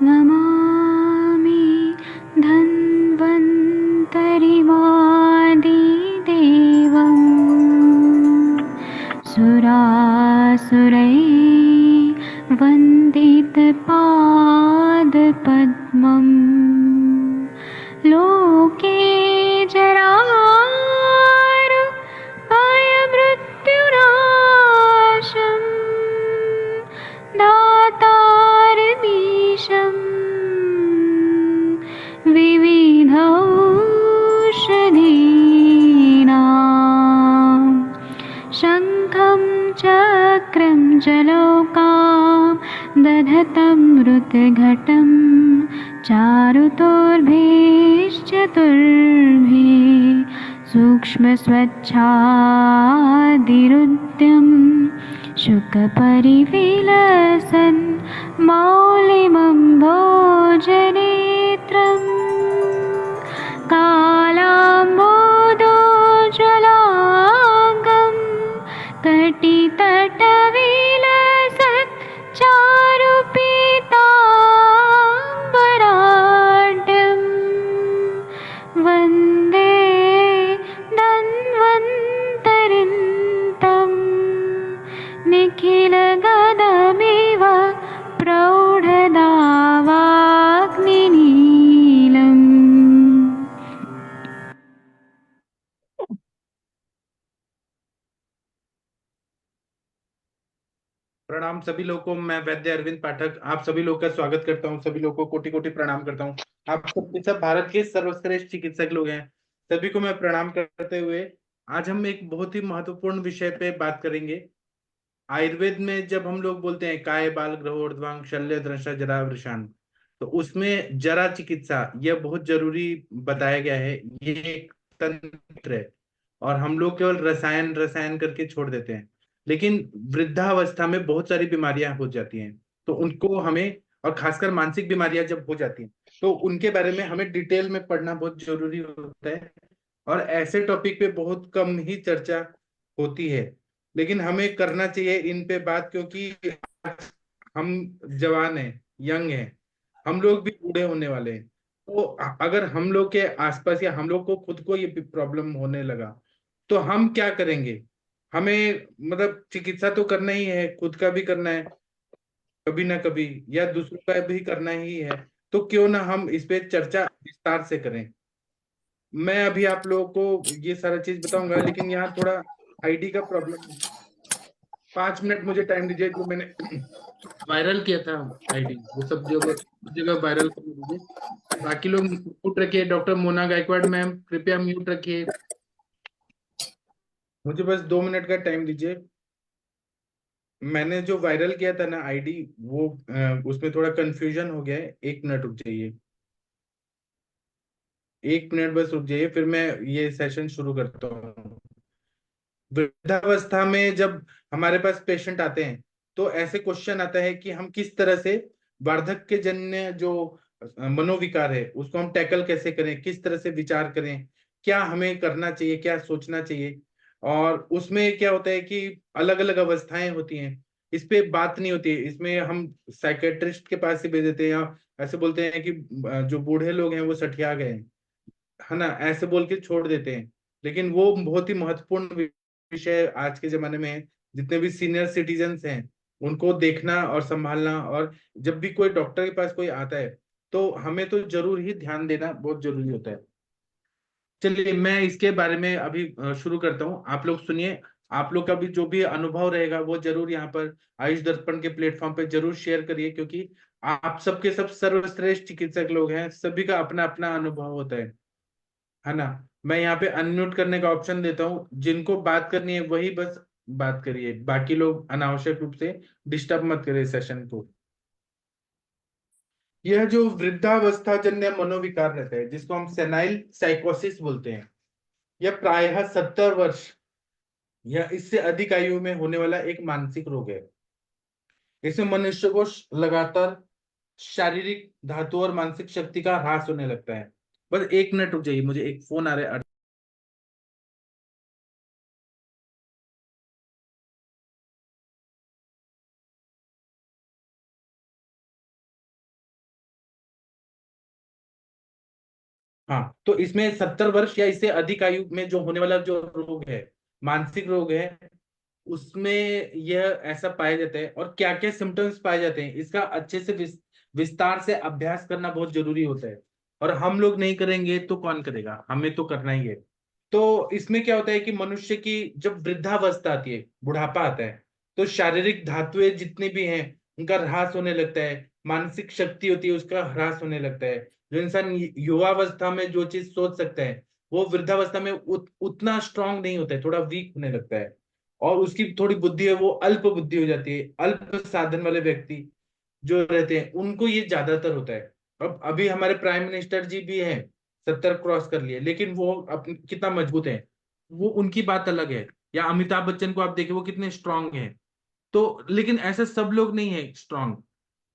नमामि धन्वन्तरिमादिदेवम् सुरासुरैर्वन्दितपादपद्मम् लोके जरामृत्युनाशम् दातारमीशम् विविधौषधीनां शङ्खं चक्रं जलौकां दधतं मृतघटं चारुतोर्भैश्चतुर्भिः सूक्ष्मस्वच्छादिरुद्यं शुकपरिविलसन् मौलिमम्भोजनेत्रम् कालाम्बोदोज्ज्वलाङ्गं कटितटविलसत् चारुपीताम्बराढ्यम् वन्दे धन्वन्तरिन्तं निखिलगदमिव प्रौढदावाग्निनीलम्। प्रणाम सभी लोगों को। मैं वैद्य अरविंद पाठक आप सभी लोग का स्वागत करता हूं। सभी लोगों को कोटि कोटि प्रणाम करता हूं। आप सब भारत के सर्वश्रेष्ठ चिकित्सक लोग हैं। सभी को मैं प्रणाम करते हुए आज हम एक बहुत ही महत्वपूर्ण विषय पे बात करेंगे। आयुर्वेद में जब हम लोग बोलते हैं काय बाल ग्रहोर्ध्वांग शल्य दृष्टा जरा वृषाण, तो उसमें जरा चिकित्सा यह बहुत जरूरी बताया गया है। ये एक तंत्र है और हम लोग केवल रसायन रसायन करके छोड़ देते हैं। लेकिन वृद्धावस्था में बहुत सारी बीमारियां हो जाती हैं, तो उनको हमें, और खासकर मानसिक बीमारियां जब हो जाती हैं, तो उनके बारे में हमें डिटेल में पढ़ना बहुत जरूरी होता है। और ऐसे टॉपिक पे बहुत कम ही चर्चा होती है, लेकिन हमें करना चाहिए इन पे बात, क्योंकि आज हम जवान हैं, यंग हैं, हम लोग भी बूढ़े होने वाले हैं। तो अगर हम लोग के आसपास या हम लोग को खुद को ये प्रॉब्लम होने लगा तो हम क्या करेंगे। हमें मतलब चिकित्सा तो करना ही है, खुद का भी करना है कभी ना कभी, या दूसरों का भी करना ही है। तो क्यों ना हम इस पे चर्चा विस्तार से करें। मैं अभी आप लोगों को ये सारा चीज बताऊंगा, लेकिन यहाँ थोड़ा आईडी का प्रॉब्लम है। 5 मिनट मुझे टाइम दीजिए। जो मैंने वायरल किया था आईडी, वो सब जगह जगह वायरल कर दीजिए। बाकी लोग म्यूट रखिए। डॉक्टर मोना गायकवाड़ मैम कृपया म्यूट रखिए। मुझे बस 2 मिनट का टाइम दीजिए। मैंने जो वायरल किया था ना आईडी, वो उसमें थोड़ा कंफ्यूजन हो गया है। 1 मिनट रुक जाइए। 1 मिनट बस रुक जाइए, फिर मैं ये सेशन शुरू करता हूँ। वृद्धावस्था में जब हमारे पास पेशेंट आते हैं, तो ऐसे क्वेश्चन आता है कि हम किस तरह से वार्धक्य जन्य जो मनोविकार है उसको हम टैकल कैसे करें, किस तरह से विचार करें, क्या हमें करना चाहिए, क्या सोचना चाहिए। और उसमें क्या होता है कि अलग अलग अवस्थाएं होती हैं, इस पे बात नहीं होती है। इसमें हम साइकेट्रिस्ट के पास ही भेज देते हैं, या ऐसे बोलते हैं कि जो बूढ़े लोग हैं वो सठिया गए हैं, है ना, ऐसे बोल के छोड़ देते हैं। लेकिन वो बहुत ही महत्वपूर्ण विषय आज के जमाने में है। जितने भी सीनियर सिटीजन्स हैं उनको देखना और संभालना, और जब भी कोई डॉक्टर के पास कोई आता है तो हमें तो जरूर ही ध्यान देना बहुत जरूरी होता है। चलिए मैं इसके बारे में अभी शुरू करता हूँ। आप लोग सुनिए। आप लोग का भी जो भी अनुभव रहेगा वो जरूर यहाँ पर आयुष दर्पण के प्लेटफॉर्म पे जरूर शेयर करिए, क्योंकि आप सबके सब सर्वश्रेष्ठ चिकित्सक लोग हैं। सभी का अपना अपना अनुभव होता है ना। मैं यहाँ पे अनम्यूट करने का ऑप्शन देता हूँ। जिनको बात करनी है वही बस बात करिए, बाकी लोग अनावश्यक रूप से डिस्टर्ब मत करिए सेशन को। यह जो वृद्धावस्था जन्य मनोविकार रहता है, जिसको हम सेनाइल साइकोसिस बोलते हैं, यह प्रायः 70 वर्ष या इससे अधिक आयु में होने वाला एक मानसिक रोग है। इसमें मनुष्य को लगातार शारीरिक धातु और मानसिक शक्ति का ह्रास होने लगता है। बस 1 मिनट रुक जाइए, मुझे एक फोन आ रहा है। हाँ, तो इसमें 70 वर्ष या इससे अधिक आयु में जो होने वाला जो रोग है, मानसिक रोग है, उसमें यह ऐसा पाया जाता है। और क्या क्या सिम्टम्स पाए जाते हैं, इसका अच्छे से विस्तार से अभ्यास करना बहुत जरूरी होता है। और हम लोग नहीं करेंगे तो कौन करेगा, हमें तो करना ही है। तो इसमें क्या होता है कि मनुष्य की जब वृद्धावस्था आती है, बुढ़ापा आता है, तो शारीरिक धातुएं जितनी भी हैं उनका ह्रास होने लगता है, मानसिक शक्ति होती है उसका ह्रास होने लगता है। जो इंसान युवावस्था में जो चीज सोच सकता है, वो वृद्धावस्था में उतना स्ट्रांग नहीं होता है, थोड़ा वीक होने लगता है। और उसकी थोड़ी बुद्धि है वो अल्प बुद्धि हो जाती है। अल्प साधन वाले व्यक्ति जो रहते हैं उनको ये ज्यादातर होता है। अब अभी हमारे प्राइम मिनिस्टर जी भी हैं, 70 क्रॉस कर लिए, लेकिन वो कितना मजबूत है, वो उनकी बात अलग है। या अमिताभ बच्चन को आप देखिए, वो कितने स्ट्रांग हैं। तो लेकिन ऐसे सब लोग नहीं है स्ट्रांग।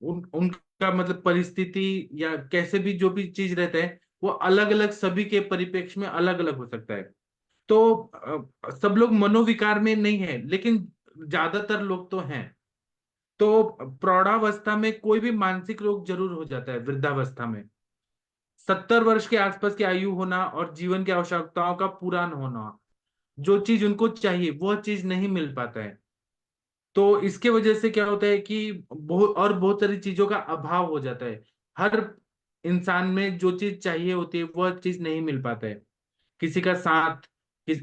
उनका मतलब परिस्थिति या कैसे भी जो भी चीज रहता है, वो अलग अलग सभी के परिप्रेक्ष्य में अलग अलग हो सकता है। तो सब लोग मनोविकार में नहीं है, लेकिन ज्यादातर लोग तो हैं। तो प्रौढ़ावस्था में कोई भी मानसिक रोग जरूर हो जाता है वृद्धावस्था में। 70 वर्ष के आसपास की आयु होना और जीवन की आवश्यकताओं का पूरा न होना, जो चीज उनको चाहिए वह चीज नहीं मिल पाता है। तो इसके वजह से क्या होता है कि बहुत सारी चीजों का अभाव हो जाता है। हर इंसान में जो चीज चाहिए होती है वह चीज नहीं मिल पाता है। किसी का साथ,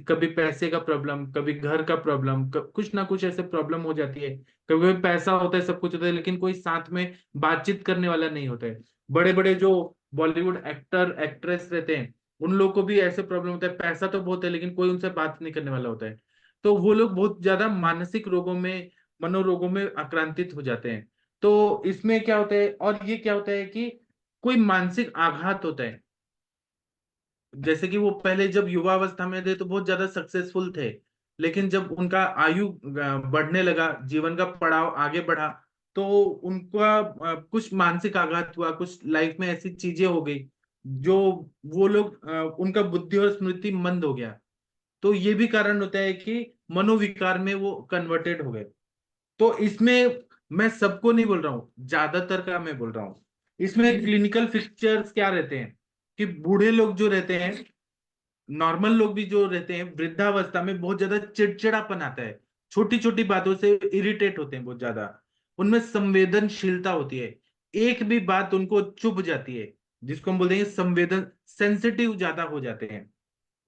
कभी पैसे का प्रॉब्लम, कभी घर का प्रॉब्लम, कुछ ना कुछ ऐसे प्रॉब्लम हो जाती है। कभी कभी पैसा होता है, सब कुछ होता है, लेकिन कोई साथ में बातचीत करने वाला नहीं होता है। बड़े बड़े जो बॉलीवुड एक्टर एक्ट्रेस रहते हैं, उन लोग को भी ऐसे प्रॉब्लम होता है, पैसा तो बहुत है लेकिन कोई उनसे बात नहीं करने वाला होता है। तो वो लोग बहुत ज्यादा मानसिक रोगों में, मनोरोगों में आक्रांतित हो जाते हैं। तो इसमें क्या होता है, और ये क्या होता है कि कोई मानसिक आघात होता है। जैसे कि वो पहले जब युवावस्था में थे तो बहुत ज्यादा सक्सेसफुल थे, लेकिन जब उनका आयु बढ़ने लगा, जीवन का पड़ाव आगे बढ़ा, तो उनका कुछ मानसिक आघात हुआ, कुछ लाइफ में ऐसी चीजें हो गई जो वो लोग उनका बुद्धि और स्मृति मंद हो गया। तो ये भी कारण होता है कि मनोविकार में वो कन्वर्टेड हो गए। तो इसमें मैं सबको नहीं बोल रहा हूँ, ज्यादातर का मैं बोल रहा हूँ। इसमें क्लिनिकल पिक्चर्स क्या रहते हैं कि बूढ़े लोग जो रहते हैं, नॉर्मल लोग भी जो रहते हैं, वृद्धावस्था में बहुत ज्यादा चिड़चिड़ापन आता है। छोटी छोटी बातों से इरिटेट होते हैं बहुत ज्यादा। उनमें संवेदनशीलता होती है, एक भी बात उनको चुभ जाती है, जिसको हम बोलते हैं संवेदन सेंसिटिव ज्यादा हो जाते हैं।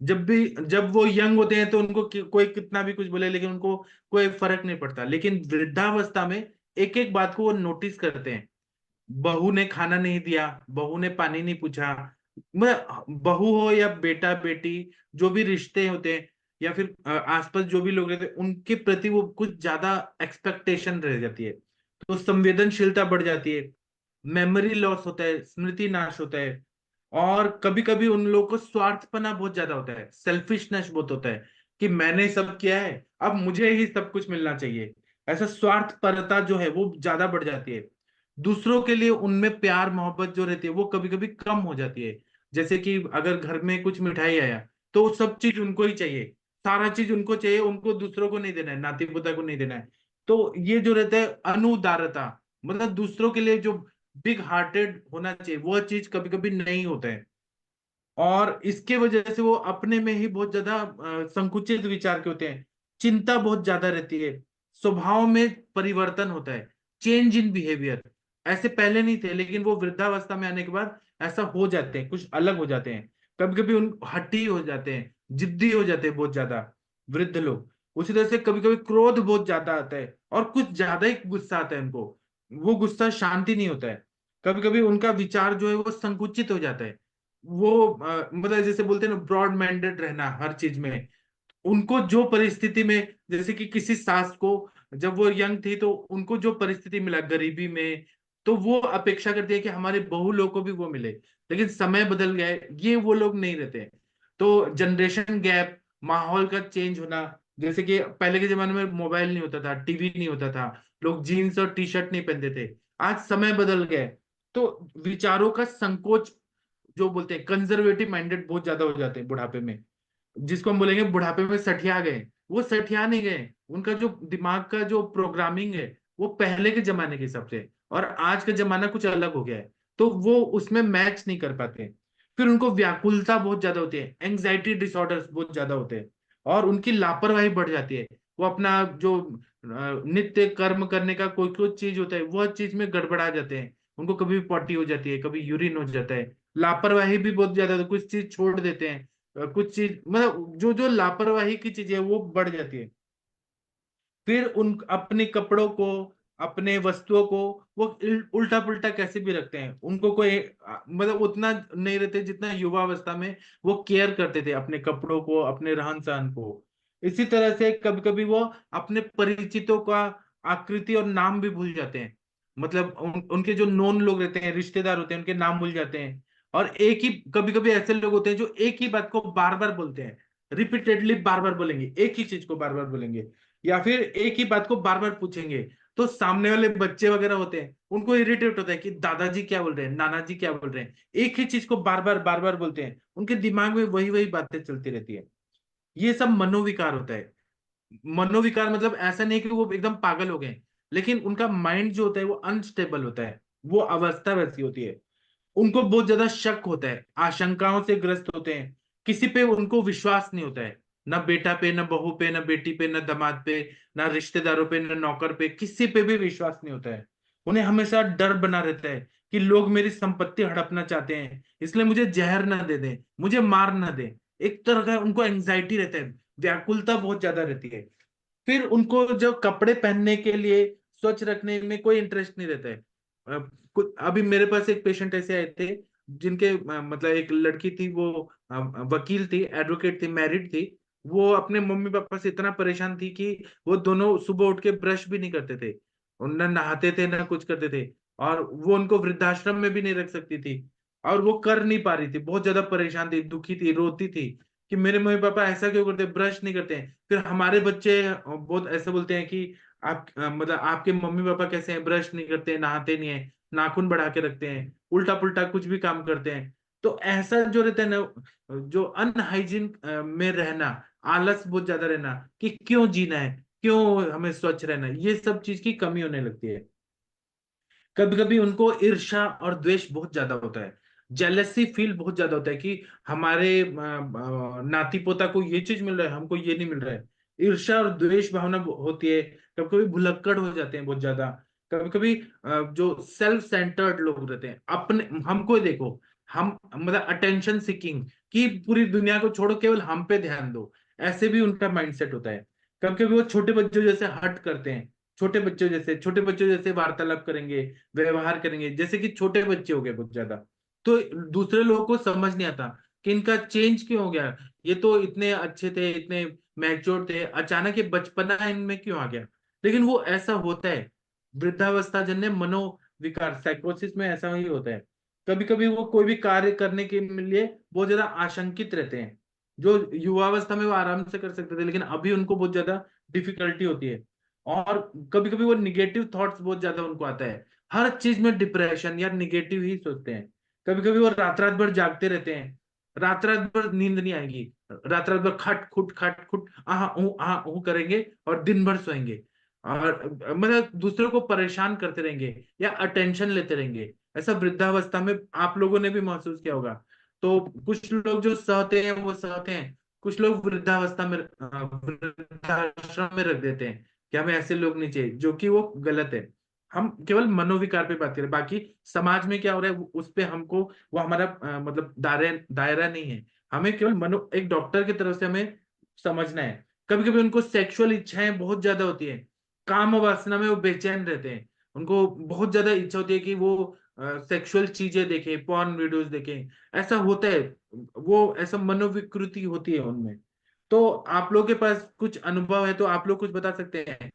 जब वो यंग होते हैं तो उनको कोई कितना भी कुछ बोले लेकिन उनको कोई फर्क नहीं पड़ता, लेकिन वृद्धावस्था में एक एक बात को वो नोटिस करते हैं। बहू ने खाना नहीं दिया, बहू ने पानी नहीं पूछा, बहू हो या बेटा बेटी, जो भी रिश्ते होते हैं, या फिर आसपास जो भी लोग रहते हैं, उनके प्रति वो कुछ ज्यादा एक्सपेक्टेशन रह जाती है। तो संवेदनशीलता बढ़ जाती है, मेमोरी लॉस होता है, स्मृति नाश होता है। और कभी कभी उन लोगों को स्वार्थपना बहुत ज्यादा होता है, सेल्फिशनेस बहुत होता है कि मैंने सब किया है, अब मुझे ही सब कुछ मिलना चाहिए। ऐसा स्वार्थपरता जो है वो ज्यादा बढ़ जाती है। दूसरों के लिए उनमें प्यार मोहब्बत जो रहती है वो कभी कभी कम हो जाती है। जैसे कि अगर घर में कुछ मिठाई आया तो सब चीज उनको ही चाहिए, सारा चीज उनको चाहिए, उनको दूसरों को नहीं देना है, नाती पोता को नहीं देना है। तो ये जो रहता है अनुदारता, मतलब दूसरों के लिए जो बिग हार्टेड होना चाहिए वह चीज कभी कभी नहीं होता है। और इसके वजह से वो अपने में ही बहुत ज्यादा संकुचित विचार के होते हैं, चिंता बहुत ज्यादा रहती है, स्वभाव में परिवर्तन होता है, चेंज इन बिहेवियर। ऐसे पहले नहीं थे लेकिन वो वृद्धावस्था में आने के बाद ऐसा हो जाते हैं, कुछ अलग हो जाते हैं। कभी कभी उन हठी हो जाते हैं, जिद्दी हो जाते हैं बहुत ज्यादा वृद्ध लोग। उसी तरह से कभी कभी क्रोध बहुत ज्यादा आता है और कुछ ज्यादा ही गुस्सा आता है उनको। वो गुस्सा शांति नहीं होता है। कभी कभी उनका विचार जो है वो संकुचित हो जाता है। वो मतलब जैसे बोलते हैं ना, ब्रॉड माइंडेड रहना हर चीज में। उनको जो परिस्थिति में, जैसे कि किसी सास को जब वो यंग थी तो उनको जो परिस्थिति मिला गरीबी में, तो वो अपेक्षा करती है कि हमारे बहू लोग को भी वो मिले। लेकिन समय बदल गया है, ये वो लोग नहीं रहते। तो जनरेशन गैप, माहौल का चेंज होना। जैसे कि पहले के जमाने में मोबाइल नहीं होता था, टीवी नहीं होता था, लोग जीन्स और टी शर्ट नहीं पहनते थे। आज समय बदल गया है, तो विचारों का संकोच, जो बोलते हैं कंजर्वेटिव माइंडेड बहुत ज्यादा हो जाते हैं बुढ़ापे में। जिसको हम बोलेंगे बुढ़ापे में सठिया गए, वो सठिया नहीं गए। उनका जो दिमाग का जो प्रोग्रामिंग है वो पहले के जमाने के हिसाब से, और आज का जमाना कुछ अलग हो गया है, तो वो उसमें मैच नहीं कर पाते। फिर उनको व्याकुलता बहुत ज्यादा होती है, एंग्जाइटी डिसऑर्डर्स बहुत ज्यादा होते हैं, और उनकी लापरवाही बढ़ जाती है। वो अपना जो नित्य कर्म करने का कोई कोई चीज होता है वह चीज में गड़बड़ा जाते हैं। उनको कभी भी पॉटी हो जाती है, कभी यूरिन हो जाता है। लापरवाही भी बहुत ज्यादा होती है, कुछ चीज छोड़ देते हैं, कुछ चीज मतलब जो जो लापरवाही की चीज है वो बढ़ जाती है। फिर उन अपने कपड़ों को, अपने वस्तुओं को वो उल्टा पुल्टा कैसे भी रखते हैं। उनको कोई मतलब उतना नहीं रहते जितना युवा अवस्था में वो केयर करते थे अपने कपड़ों को, अपने रहन सहन को। इसी तरह से कभी कभी वो अपने परिचितों का आकृति और नाम भी भूल जाते हैं। मतलब उनके जो नोन लोग रहते हैं, रिश्तेदार होते हैं, उनके नाम भूल जाते हैं। और एक ही, कभी कभी ऐसे लोग होते हैं जो एक ही बात को बार बार बोलते हैं, रिपीटेडली बार बार बोलेंगे, एक ही चीज को बार बार बोलेंगे, या फिर एक ही बात को बार बार पूछेंगे। तो सामने वाले बच्चे वगैरह होते हैं, उनको इरिटेट होता है कि दादाजी क्या बोल रहे हैं, नाना जी क्या बोल रहे हैं। एक ही चीज को बार बार बोलते हैं, उनके दिमाग में वही वही बातें चलती रहती है। ये सब मनोविकार होता है। मनोविकार मतलब ऐसा नहीं कि वो एकदम पागल हो गए, लेकिन उनका माइंड जो होता है वो अनस्टेबल होता है, वो अवस्था वैसी होती है। उनको बहुत ज्यादा शक होता है, आशंकाओं से ग्रस्त होते हैं, किसी पे उनको विश्वास नहीं होता है। ना बेटा पे, ना बहू पे, ना बेटी पे, ना दामाद पे, ना रिश्तेदारों पे, ना नौकर पे, किसी पे भी विश्वास नहीं होता है। उन्हें हमेशा डर बना रहता है कि लोग मेरी संपत्ति हड़पना चाहते हैं, इसलिए मुझे जहर ना दे दें, मुझे मार ना दें। एक तरह का उनको एंग्जाइटी रहता है, व्याकुलता बहुत ज्यादा रहती है। फिर उनको जो कपड़े पहनने के लिए स्वच्छ रखने में कोई इंटरेस्ट नहीं रहता है। अभी मेरे पास एक पेशेंट ऐसे आए थे जिनके मतलब एक लड़की थी, वो वकील थी, एडवोकेट थी, मैरिड थी। वो अपने मम्मी पापा से इतना परेशान थी कि वो दोनों सुबह उठ के ब्रश भी नहीं करते थे, और ना नहाते थे ना कुछ करते थे। और वो उनको वृद्धाश्रम में भी नहीं रख सकती थी, और वो कर नहीं पा रही थी, बहुत ज्यादा परेशान थी, दुखी थी, रोती थी कि मेरे मम्मी पापा ऐसा क्यों करते हैं, ब्रश नहीं करते हैं। फिर हमारे बच्चे बहुत ऐसे बोलते हैं कि आप मतलब आपके मम्मी पापा कैसे हैं, ब्रश नहीं करते हैं, नहाते नहीं है, नाखून बढ़ा के रखते हैं, उल्टा पुल्टा कुछ भी काम करते हैं। तो ऐसा जो रहता है ना, जो अनहाइजीन में रहना, आलस बहुत ज्यादा रहना, कि क्यों जीना है, क्यों हमें स्वच्छ रहना है, ये सब चीज की कमी होने लगती है। कभी कभी उनको ईर्ष्या और द्वेष बहुत ज्यादा होता है, जेलसी फील बहुत ज्यादा होता है कि हमारे नाती पोता को ये चीज मिल रहा है, हमको ये नहीं मिल रहा है। ईर्ष्या और द्वेष भावना होती है। कभी कभी भुलक्कड़ हो जाते हैं बहुत ज्यादा। कभी कभी जो सेल्फ सेंटर्ड लोग रहते हैं, अपने हमको ही देखो, हम मतलब अटेंशन सीकिंग, कि पूरी दुनिया को छोड़ो, केवल हम पे ध्यान दो, ऐसे भी उनका माइंडसेट होता है। कभी कभी वो छोटे बच्चों जैसे हट करते हैं, छोटे बच्चों जैसे वार्तालाप करेंगे, व्यवहार करेंगे जैसे कि छोटे बच्चे हो गए बहुत ज्यादा। तो दूसरे लोगों को समझ नहीं आता कि इनका चेंज क्यों हो गया, ये तो इतने अच्छे थे, इतने मैच्योर थे, अचानक ये बचपना इनमें क्यों आ गया। लेकिन वो ऐसा होता है, वृद्धावस्था जन्य मनोविकार, साइकोसिस में ऐसा ही होता है। कभी कभी वो कोई भी कार्य करने के लिए बहुत ज्यादा आशंकित रहते हैं। जो युवावस्था में वो आराम से कर सकते थे, लेकिन अभी उनको बहुत ज्यादा डिफिकल्टी होती है। और कभी कभी वो निगेटिव थॉट्स बहुत ज्यादा उनको आता है, हर चीज में डिप्रेशन या निगेटिव ही सोचते हैं। कभी कभी वो रात रात भर जागते रहते हैं, रात रात भर नींद नहीं आएगी, रात रात भर खट खुट आहा ऊ करेंगे, और दिन भर सोएंगे, और मतलब दूसरों को परेशान करते रहेंगे या अटेंशन लेते रहेंगे। ऐसा वृद्धावस्था में आप लोगों ने भी महसूस किया होगा। तो कुछ लोग जो सहते हैं वो सहते हैं, कुछ लोग वृद्धावस्था में वृद्धाश्रम में रख देते हैं कि हमें ऐसे लोग नहीं चाहिए, जो कि वो गलत है। हम केवल मनोविकार पे बात करें, बाकी समाज में क्या हो रहा है उस पे हमको, वो हमारा मतलब दायरा नहीं है। हमें केवल एक डॉक्टर की तरफ से हमें समझना है। कभी कभी उनको सेक्सुअल इच्छाएं बहुत ज्यादा होती है, काम वासना में वो बेचैन रहते हैं, उनको बहुत ज्यादा इच्छा होती है कि वो सेक्सुअल चीजें देखें, पॉर्न वीडियोस देखें। ऐसा होता है, वो ऐसा मनोविकृति होती है उनमें। तो आप लोग के पास कुछ अनुभव है तो आप लोग कुछ बता सकते हैं।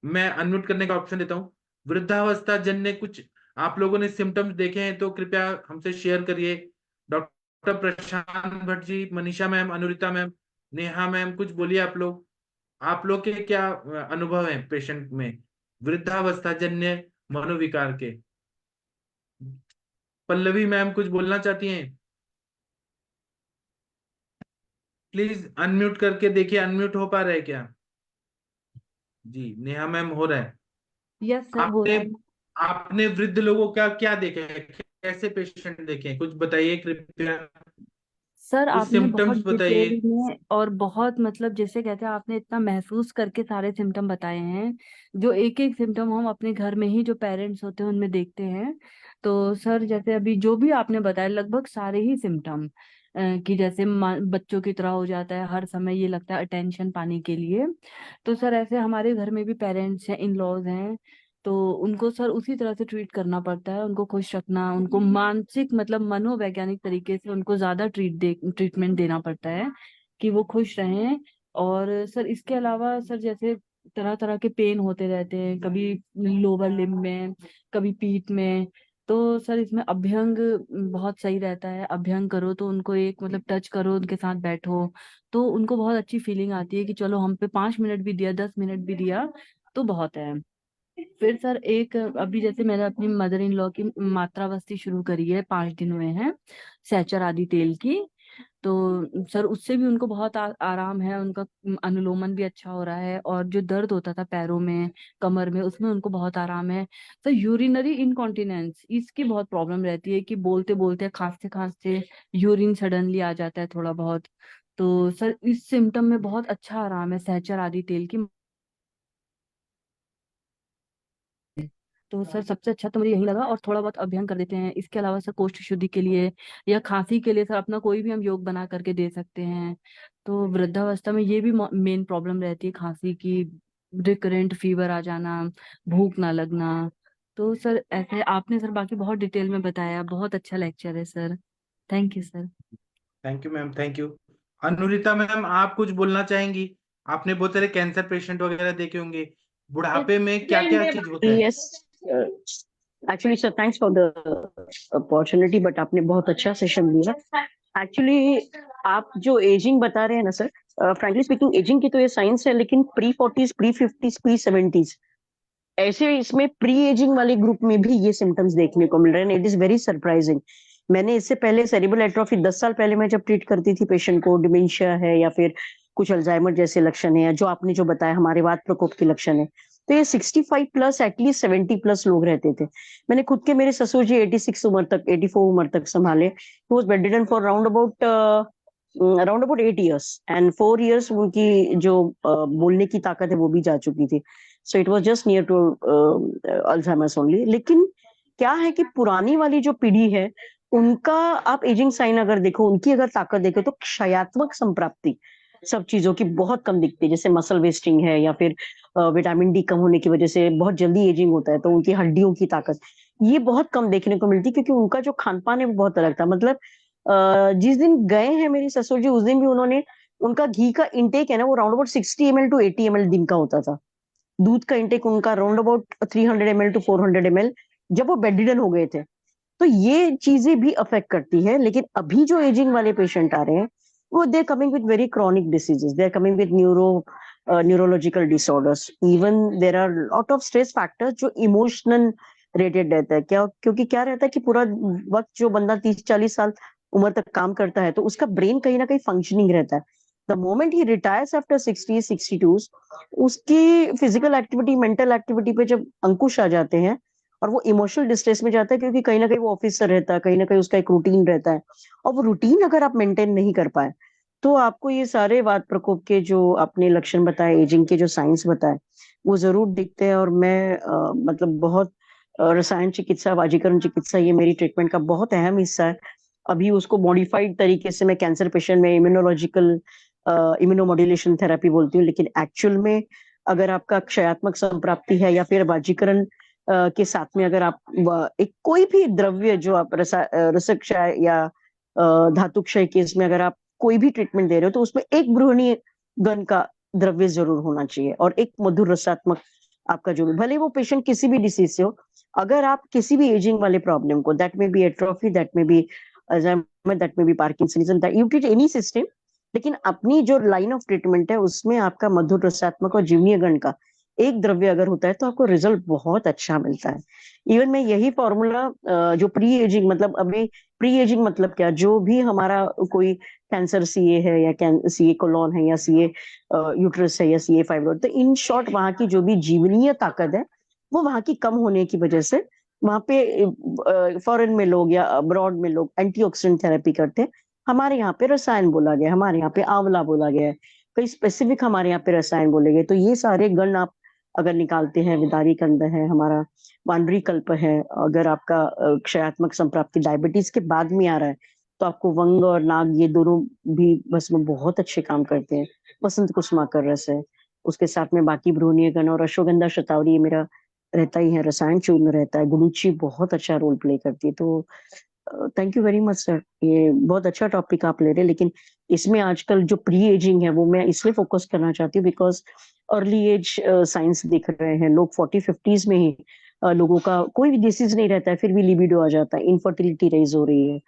मैं अनम्यूट करने का ऑप्शन देता हूँ। वृद्धावस्था जन्य कुछ आप लोगों ने सिम्टम्स देखे हैं तो कृपया हमसे शेयर करिए। Doctor Prashant Bhatt ji, Manisha ma'am, Anurita ma'am, Neha ma'am, कुछ बोलिए आप लोग के क्या अनुभव है पेशेंट में वृद्धावस्था जन्य मनोविकार के। पल्लवी मैम कुछ बोलना चाहती हैं? प्लीज अनम्यूट करके देखिए, अनम्यूट हो पा रहा है क्या? जी, नेहा मैम हो रहा है। यस सर, हो आपने रहा है। आपने वृद्ध लोगों का क्या देखा है, कैसे पेशेंट देखे हैं, कुछ बताइए कृपया, सर कुछ आपने बहुत सिम्टम्स बताइए। डिटेल में और बहुत मतलब जैसे कहते हैं आपने इतना महसूस करके सारे सिम्टम बताए हैं, जो एक एक सिम्टम हम अपने घर में ही जो पेरेंट्स होते हैं उनमें देखते हैं। तो सर जैसे अभी जो भी आपने बताया लगभग सारे ही सिम्टम कि जैसे बच्चों की तरह हो जाता है, हर समय ये लगता है अटेंशन पाने के लिए। तो सर ऐसे हमारे घर में भी पेरेंट्स हैं, इन लॉज हैं, तो उनको सर उसी तरह से ट्रीट करना पड़ता है। उनको खुश रखना, उनको मानसिक मतलब मनोवैज्ञानिक तरीके से उनको ज्यादा ट्रीटमेंट देना पड़ता है कि वो खुश रहें। और सर इसके अलावा सर जैसे तरह तरह के पेन होते रहते हैं, कभी लोअर लिम्ब में, कभी पीठ में। तो सर इसमें अभ्यंग बहुत सही रहता है। अभ्यंग करो तो उनको एक मतलब टच करो, उनके साथ बैठो, तो उनको बहुत अच्छी फीलिंग आती है कि चलो हम पे 5 मिनट भी दिया, 10 मिनट भी दिया तो बहुत है। फिर सर एक अभी जैसे मैंने अपनी मदर इन लॉ की मात्रावस्थी शुरू करी है, 5 दिन हुए हैं, सहचर आदि तेल की। तो सर उससे भी उनको बहुत आराम है, उनका अनुलोमन भी अच्छा हो रहा है, और जो दर्द होता था पैरों में, कमर में, उसमें उनको बहुत आराम है। सर यूरिनरी इनकॉन्टिनेंस इसकी बहुत प्रॉब्लम रहती है कि बोलते बोलते खांसते खांसते यूरिन सडनली आ जाता है थोड़ा बहुत। तो सर इस सिम्टम में बहुत अच्छा आराम है सहचर आदि तेल की। तो सर सबसे अच्छा तो मुझे यही लगा, और थोड़ा बहुत अभ्यंग कर देते हैं। इसके अलावा सर कोष्ठ शुद्धि के लिए या खांसी के लिए सर अपना कोई भी हम योग बना करके दे सकते हैं। तो वृद्धावस्था में ये भी मेन प्रॉब्लम रहती है खांसी की, रिकरेंट फीवर आ जाना, भूख ना लगना। तो सर ऐसे आपने सर बाकी बहुत डिटेल में बताया, बहुत अच्छा लेक्चर है sir. Thank you sir. Thank you ma'am, thank you. Anurita ma'am, आप कुछ बोलना चाहेंगी? आपने बहुत सारे कैंसर पेशेंट वगैरह देखे होंगे, बुढ़ापे में क्या क्या चीज होता है? Yes, uh, actually, sir, thanks for the opportunity, but आपने बहुत अच्छा सेशन दिया। एक्चुअली आप जो एजिंग बता रहे हैं ना सर, फ्रैंकली स्पीकिंग एजिंग की तो ये साइंस है, लेकिन pre 40s, pre 50s, pre 70s ऐसे इसमें प्री एजिंग वाले ग्रुप में भी ये सिम्टम्स देखने को मिल रहे हैं। It is very surprising. मैंने इससे पहले सेरिब्रल एट्रोफी 10 साल पहले मैं जब ट्रीट करती थी पेशेंट को, डिमेंशिया है या फिर कुछ अल्जाइमर जैसे लक्षण है, जो आपने जो बताया हमारे वात प्रकोप के लक्षण है, तो ये 65 प्लस एटलीस्ट 70 प्लस लोग रहते थे। मैंने खुद के मेरे ससुर जी 86 उम्र तक, 84 उम्र तक संभाले। He was bedridden for around about 8 years, and 4 years उनकी जो बोलने की ताकत है वो भी जा चुकी थी। So it was just near to Alzheimer's only. लेकिन क्या है कि पुरानी वाली जो पीढ़ी है, उनका आप एजिंग साइन अगर देखो, उनकी अगर ताकत देखो, तो क्षयात्मक संप्राप्ति सब चीजों की बहुत कम दिखती है। जैसे मसल वेस्टिंग है, या फिर विटामिन डी कम होने की वजह से बहुत जल्दी एजिंग होता है, तो उनकी हड्डियों की ताकत ये बहुत कम देखने को मिलती, क्योंकि उनका जो खान पान है वो बहुत अलग था। मतलब जिस दिन गए हैं मेरे ससुर जी, उस दिन भी उन्होंने, उनका घी का इंटेक है ना, वो round about 60 ml to 80 ml दिन का होता था। दूध का इंटेक उनका round about 300 ml to 400 ml, जब वो बेडरिडन हो गए थे। तो ये चीजें भी अफेक्ट करती है। लेकिन अभी जो एजिंग वाले पेशेंट आ रहे हैं, वो they are coming with very chronic diseases, they are coming with neurological disorders, even there are lot of stress factors जो इमोशनल रिलेटेड रहता है। क्या, क्योंकि क्या रहता है कि पूरा वक्त जो बंदा 30-40 साल उम्र तक काम करता है, तो उसका ब्रेन कहीं ना कहीं फंक्शनिंग रहता है। The moment he retires after 60-62, उसकी फिजिकल एक्टिविटी, मेंटल एक्टिविटी पे जब अंकुश आ जाते हैं, और वो इमोशनल डिस्ट्रेस में जाता है, क्योंकि कहीं ना कहीं वो ऑफिसर रहता है, कहीं ना कहीं उसका एक रूटीन रहता है, और वो रूटीन अगर आप मेंटेन नहीं कर पाए, तो आपको ये सारे वात प्रकोप के जो आपने लक्षण बताए, एजिंग के जो साइंस बताए, वो जरूर दिखते हैं। और मैं मतलब बहुत रसायन चिकित्सा, वाजीकरण चिकित्सा, ये मेरी ट्रीटमेंट का बहुत अहम हिस्सा है। अभी उसको मॉडिफाइड तरीके से मैं कैंसर पेशेंट में इम्यूनोलॉजिकल इम्यूनोमॉड्यूलेशन थेरेपी बोलती हूँ। लेकिन एक्चुअल में अगर आपका क्षयात्मक संप्राप्ति है, या फिर वाजीकरण के साथ में अगर आप एक कोई भी द्रव्य जो आप रसक क्षय या धातु क्षय केस में अगर आप कोई भी ट्रीटमेंट दे रहे हो, तो उसमें एक बृहणीय गण का द्रव्य जरूर होना चाहिए, और एक मधुर रसात्मक आपका जो भी, भले वो पेशेंट किसी भी डिसीज से हो, अगर आप किसी भी एजिंग वाले प्रॉब्लम को, दैट में बी एट्रोफी, दैट में बी अल्जाइमर, दैट में be parkinsonism, that you treat any system, लेकिन अपनी जो लाइन ऑफ ट्रीटमेंट है उसमें आपका मधुर रसात्मक और जीवनीय गण का एक द्रव्य अगर होता है, तो आपको रिजल्ट बहुत अच्छा मिलता है। इवन मैं यही फॉर्मूला जो प्री एजिंग, मतलब अभी प्री एजिंग मतलब क्या, जो भी हमारा कोई कैंसर सीए है, या सीए कोलॉन है, या सीए यूट्रस है, या सीए फाइब्रॉइड, तो इन शॉर्ट वहां की जो भी जीवनीय ताकत है, वो वहां की कम होने की वजह से वहाँ पे फॉरेन में लोग या अब्रॉड में लोग एंटीऑक्सीडेंट थेरेपी करते हैं, हमारे यहाँ पे रसायन बोला गया, हमारे यहाँ पे आंवला बोला गया है, कई स्पेसिफिक हमारे यहाँ पे रसायन बोले गए। तो ये सारे गण आप अगर निकालते हैं, विदारी कंद है हमारा, वानरी कल्प है, अगर आपका क्षयात्मक संप्राप्ति डायबिटीज के बाद में आ रहा है तो आपको वंग और नाग ये दोनों भी भस्म बहुत अच्छे काम करते हैं। वसंत कुसुमाकर रस है, उसके साथ में बाकी भ्रूणीय गण और अश्वगंधा शतावरी ये मेरा रहता ही है, रसायन चूर्ण रहता है, गुडुची बहुत अच्छा रोल प्ले करती है। तो thank you very much sir, ये बहुत अच्छा टॉपिक आप ले रहे हैं, लेकिन इसमें आजकल जो प्री एजिंग है वो मैं इसलिए फोकस करना चाहती हूँ बिकॉज अर्ली एज साइंस दिख रहे हैं, लोग 40-50s में ही लोगों का कोई भी डिसीज नहीं रहता है, फिर भी लिबिडो आ जाता है, इनफर्टिलिटी रेज हो रही है,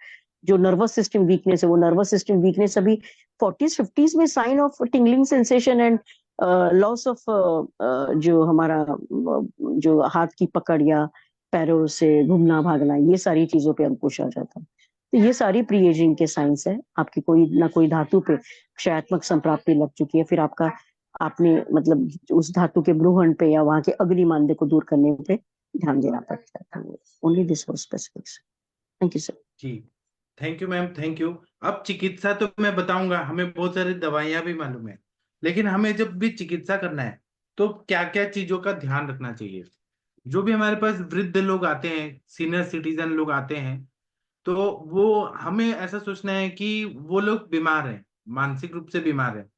जो नर्वस सिस्टम वीकनेस है वो नर्वस सिस्टम वीकनेस अभी 40s-50s में sign of tingling sensation and loss of जो हमारा जो हाथ की पकड़ या पैरों से घूमना भागना, ये सारी चीजों पे अंकुश आ जाता है। तो ये सारी प्री एजिंग के साइंस है, आपकी कोई ना कोई धातु पे क्षयात्मक संप्राप्ति लग चुकी है, फिर आपका आपने मतलब उस धातु के ब्रूहण पे या वहां के अग्निमांद्य को दूर करने पे ध्यान देना पड़ता है। Only this for specifics. Thank you sir. जी thank you ma'am, thank you. अब चिकित्सा तो मैं बताऊंगा, हमें बहुत सारी दवाइयां भी मालूम है, लेकिन हमें जब भी चिकित्सा करना है तो क्या क्या चीजों का ध्यान रखना चाहिए। जो भी हमारे पास वृद्ध लोग आते हैं, सीनियर सिटीजन लोग आते हैं, तो वो हमें ऐसा सोचना है कि वो लोग बीमार हैं, मानसिक रूप से बीमार हैं।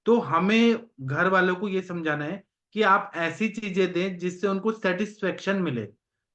तो हमें घर वालों को ये समझाना है कि आप ऐसी चीजें दें जिससे उनको सेटिस्फेक्शन मिले।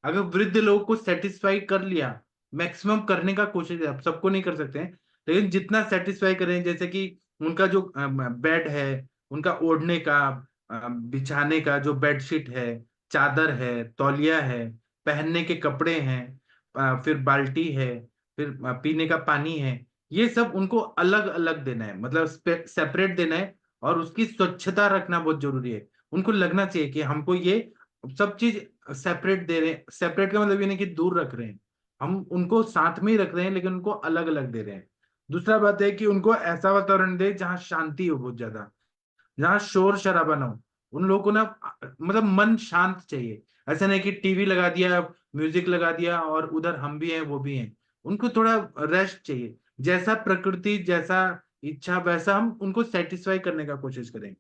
अगर वृद्ध लोगों को सेटिस्फाई कर लिया, मैक्सिमम करने का कोशिश है, आप सबको नहीं कर सकते हैं, लेकिन जितना सेटिस्फाई करें, जैसे कि उनका जो बेड है, उनका ओढ़ने का, बिछाने का जो बेडशीट है, चादर है, तौलिया है, पहनने के कपड़े हैं, फिर बाल्टी है, फिर पीने का पानी है, ये सब उनको अलग अलग देना है, मतलब सेपरेट देना है। और उसकी स्वच्छता रखना बहुत जरूरी है। उनको लगना चाहिए कि हमको ये सब चीज सेपरेट दे रहे हैं। सेपरेट का मतलब ये नहीं कि दूर रख रहे हैं, हम उनको साथ में ही रख रहे हैं, लेकिन उनको अलग अलग दे रहे हैं। दूसरा बात है कि उनको ऐसा वातावरण दे जहाँ शांति हो बहुत ज्यादा, जहाँ शोर शराबा ना हो। उन लोगों को ना मतलब मन शांत चाहिए। ऐसा नहीं कि टीवी लगा दिया, म्यूजिक लगा दिया और उधर हम भी हैं वो भी हैं। उनको थोड़ा रेस्ट चाहिए, जैसा प्रकृति जैसा इच्छा वैसा हम उनको सेटिस्फाई करने का कोशिश करें।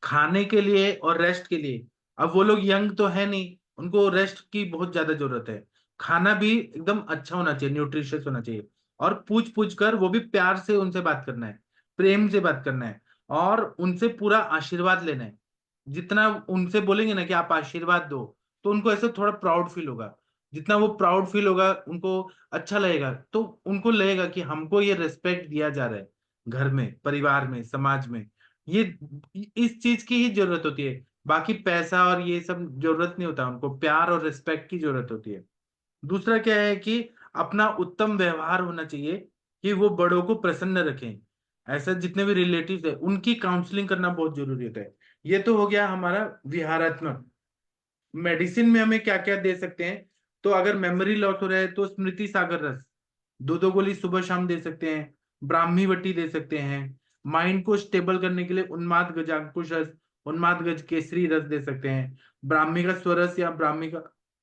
खाने के लिए और रेस्ट के लिए, अब वो लोग यंग तो है नहीं, उनको रेस्ट की बहुत ज्यादा जरूरत है। खाना भी एकदम अच्छा होना चाहिए, न्यूट्रिशियस होना चाहिए, और पूछ पूछ कर, वो भी प्यार से उनसे बात करना है, प्रेम से बात करना है, और उनसे पूरा आशीर्वाद लेना है। जितना उनसे बोलेंगे ना कि आप आशीर्वाद दो, तो उनको ऐसे थोड़ा प्राउड फील होगा। जितना वो प्राउड फील होगा, उनको अच्छा लगेगा, तो उनको लगेगा कि हमको ये रिस्पेक्ट दिया जा रहा है, घर में, परिवार में, समाज में। ये इस चीज की ही जरूरत होती है, बाकी पैसा और ये सब जरूरत नहीं होता, उनको प्यार और रिस्पेक्ट की जरूरत होती है। दूसरा क्या है कि अपना उत्तम व्यवहार होना चाहिए, कि वो बड़ों को प्रसन्न रखें। ऐसा जितने भी रिलेटिव्स है उनकी काउंसलिंग करना बहुत जरूरी होता है। ये तो हो गया हमारा विहारात्मक। मेडिसिन में हमें क्या क्या दे सकते हैं, तो अगर मेमोरी लॉस हो रहा है तो स्मृति सागर रस 2-2 गोली सुबह शाम दे सकते हैं, ब्राह्मी वटी दे सकते हैं। माइंड को स्टेबल करने के लिए उन्माद गजांकुश रस, उन्माद गज केसरी रस दे सकते हैं, ब्राह्मी का स्वरस या ब्राह्मी का